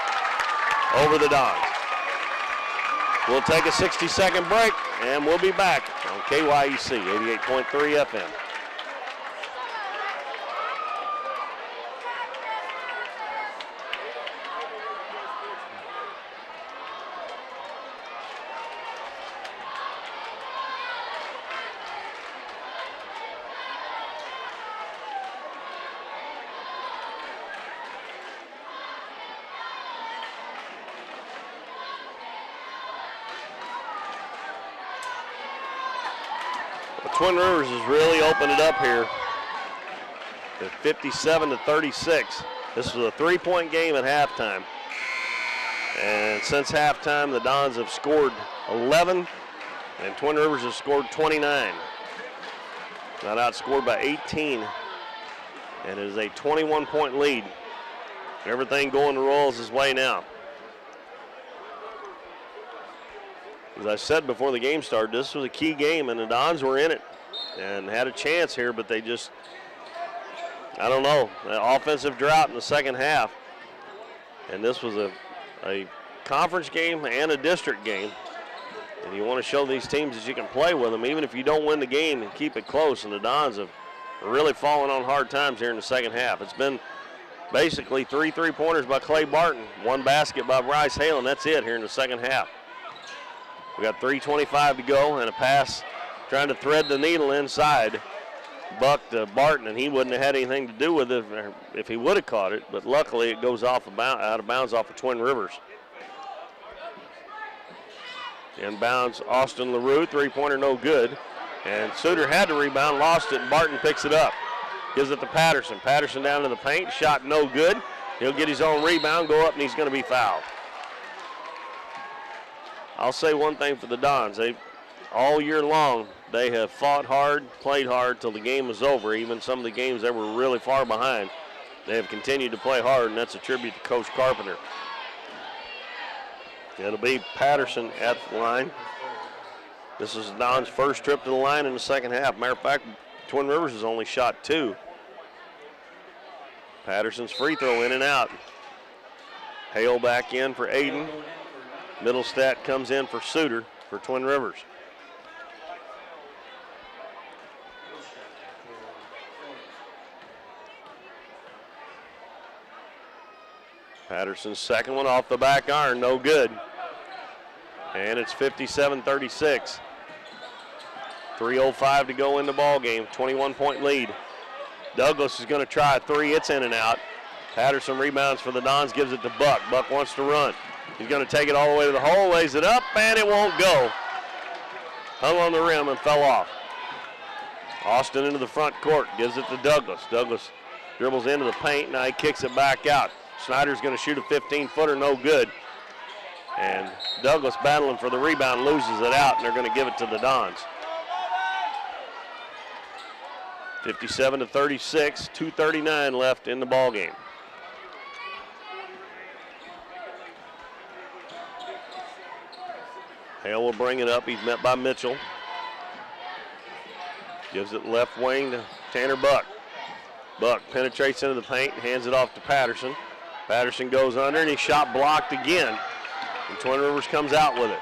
over the Dons. We'll take a 60-second break, and we'll be back on KYEC 88.3 FM. Twin Rivers has really opened it up here at 57-36. This was a 3-point game at halftime. And since halftime, the Dons have scored 11, and Twin Rivers has scored 29. Got outscored by 18, and it is a 21-point lead. Everything going the Royals' way now. As I said before the game started, this was a key game, and the Dons were in it and had a chance here, but they just, I don't know, an offensive drought in the second half. And this was a conference game and a district game. And you want to show these teams that you can play with them, even if you don't win the game, and keep it close. And the Dons have really fallen on hard times here in the second half. It's been basically 3 3-pointers by Clay Barton, 1 basket by Bryce Hale, and that's it here in the second half. We got 3:25 to go, and a pass trying to thread the needle inside. Buck to Barton, and he wouldn't have had anything to do with it if he would have caught it, but luckily it goes out of bounds off of Twin Rivers. Inbounds Austin LaRue, 3-pointer no good. And Suter had to rebound, lost it, and Barton picks it up. Gives it to Patterson. Patterson down to the paint, shot no good. He'll get his own rebound, go up, and he's going to be fouled. I'll say one thing for the Dons. All year long, they have fought hard, played hard till the game was over. Even some of the games that were really far behind, they have continued to play hard, and that's a tribute to Coach Carpenter. It'll be Patterson at the line. This is Don's first trip to the line in the second half. Matter of fact, Twin Rivers has only shot 2. Patterson's free throw in and out. Hale back in for Aiden. Middlestat comes in for Suter for Twin Rivers. Patterson's second one off the back iron, no good. And it's 57-36. 3:05 to go in the ball game, 21-point lead. Douglas is going to try a 3, it's in and out. Patterson rebounds for the Dons, gives it to Buck. Buck wants to run. He's going to take it all the way to the hole, lays it up, and it won't go. Hung on the rim and fell off. Austin into the front court, gives it to Douglas. Douglas dribbles into the paint, now he kicks it back out. Snyder's going to shoot a 15-footer, no good. And Douglas battling for the rebound, loses it out, and they're going to give it to the Dons. 57-36, 2:39 left in the ball game. Hale will bring it up. He's met by Mitchell. Gives it left wing to Tanner Buck. Buck penetrates into the paint, hands it off to Patterson. Patterson goes under, and he shot blocked again. And Twin Rivers comes out with it.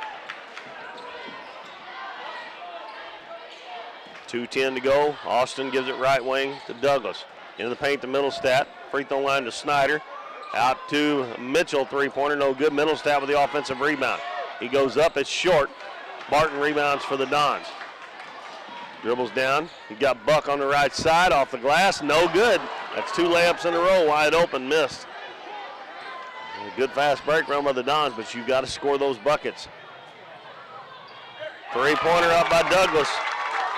2:10 to go. Austin gives it right wing to Douglas. Into the paint to Middlestat. Free throw line to Snyder. Out to Mitchell, three-pointer, no good. Middlestat with the offensive rebound. He goes up, it's short. Barton rebounds for the Dons. Dribbles down. He got Buck on the right side, off the glass, no good. That's 2 layups in a row, wide open, missed. A good fast break run by the Dons, but you got to score those buckets. Three-pointer up by Douglas,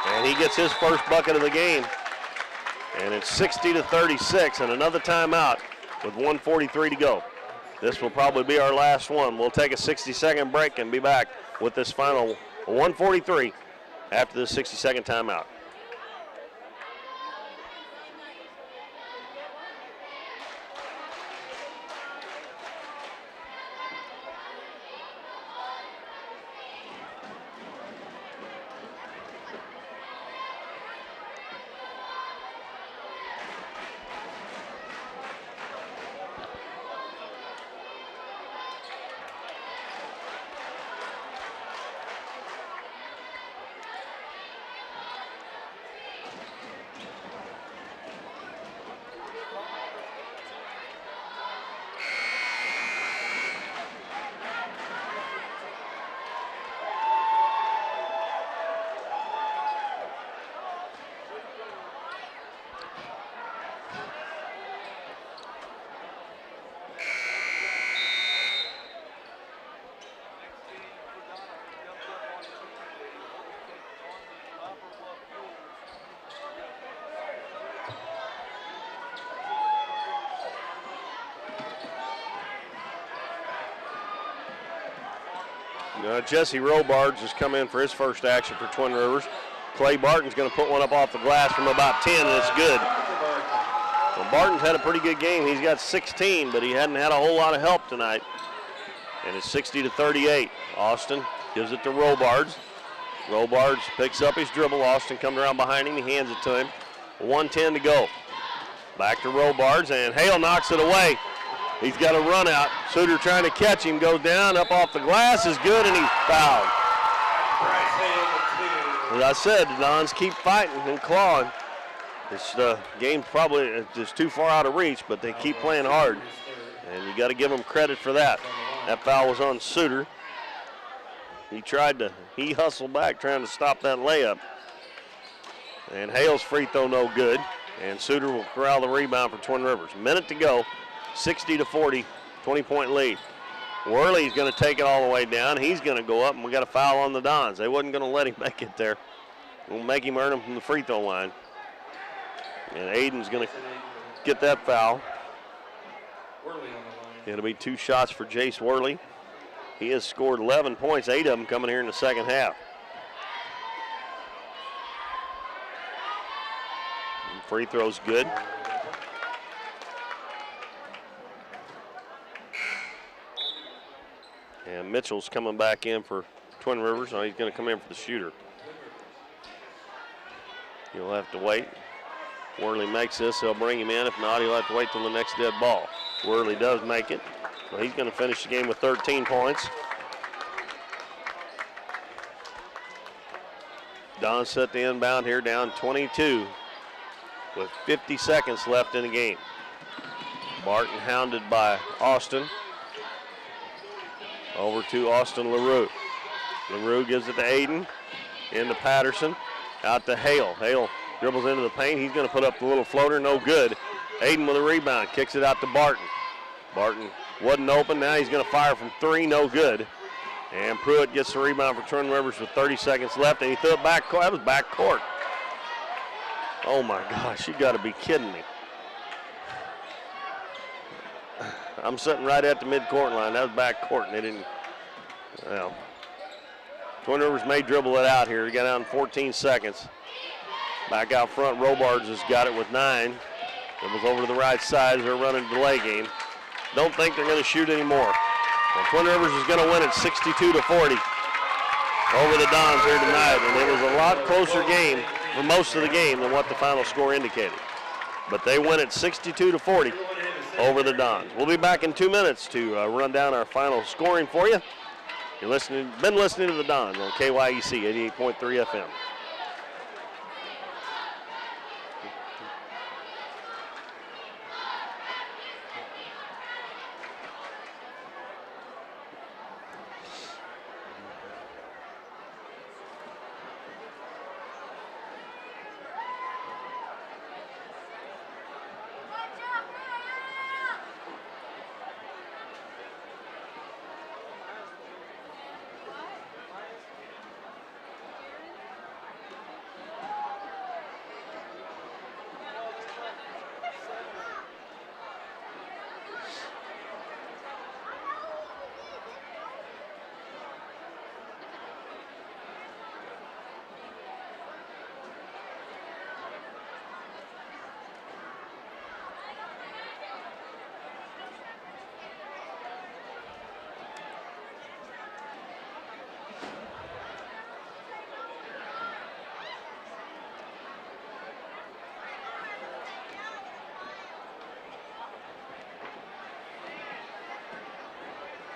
and he gets his first bucket of the game. And it's 60-36, and another timeout with 1:43 to go. This will probably be our last one. We'll take a 60-second break and be back with this final 1:43 after the 60-second timeout. Jesse Robards has come in for his first action for Twin Rivers. Clay Barton's going to put one up off the glass from about 10, and it's good. Well, Barton's had a pretty good game. He's got 16, but he hadn't had a whole lot of help tonight. And it's 60-38. Austin gives it to Robards. Robards picks up his dribble. Austin comes around behind him. He hands it to him. 1:10 to go. Back to Robards, and Hale knocks it away. He's got a run out. Suter trying to catch him, goes down, up off the glass, is good, and he's fouled. As I said, the Dons keep fighting and clawing. This game's probably just too far out of reach, but they keep playing hard. And you got to give them credit for that. That foul was on Suter. He hustled back trying to stop that layup. And Hale's free throw no good. And Suter will corral the rebound for Twin Rivers. Minute to go. 60-40, 20-point lead. Worley's going to take it all the way down. He's going to go up, and we got a foul on the Dons. They wasn't going to let him make it there. We'll make him earn him from the free throw line. And Aiden's going to get that foul. It'll be 2 shots for Jace Worley. He has scored 11 points, 8 of them coming here in the second half. And free throw's good. And Mitchell's coming back in for Twin Rivers. Oh, he's going to come in for the shooter. He'll have to wait. Worley makes this. They'll bring him in. If not, he'll have to wait till the next dead ball. Worley does make it. So he's going to finish the game with 13 points. Don set the inbound here down 22 with 50 seconds left in the game. Barton hounded by Austin. Over to Austin LaRue. LaRue gives it to Aiden. Into Patterson. Out to Hale. Hale dribbles into the paint. He's going to put up the little floater. No good. Aiden with a rebound. Kicks it out to Barton. Barton wasn't open. Now he's going to fire from 3. No good. And Pruitt gets the rebound for Twin Rivers with 30 seconds left. And he threw it back. That was back court. Oh, my gosh. You got to be kidding me. I'm sitting right at the mid-court line. That was back court, and they didn't, well. Twin Rivers may dribble it out here. He got out in 14 seconds. Back out front, Robards has got it with 9. It was over to the right side as they're running a delay game. Don't think they're going to shoot anymore. Well, Twin Rivers is going to win it 62-40 over the Dons here tonight, and it was a lot closer game for most of the game than what the final score indicated. But they win it 62-40. Over the Dons. We'll be back in 2 minutes to run down our final scoring for you. You've been listening to the Dons on KYEC 88.3 FM.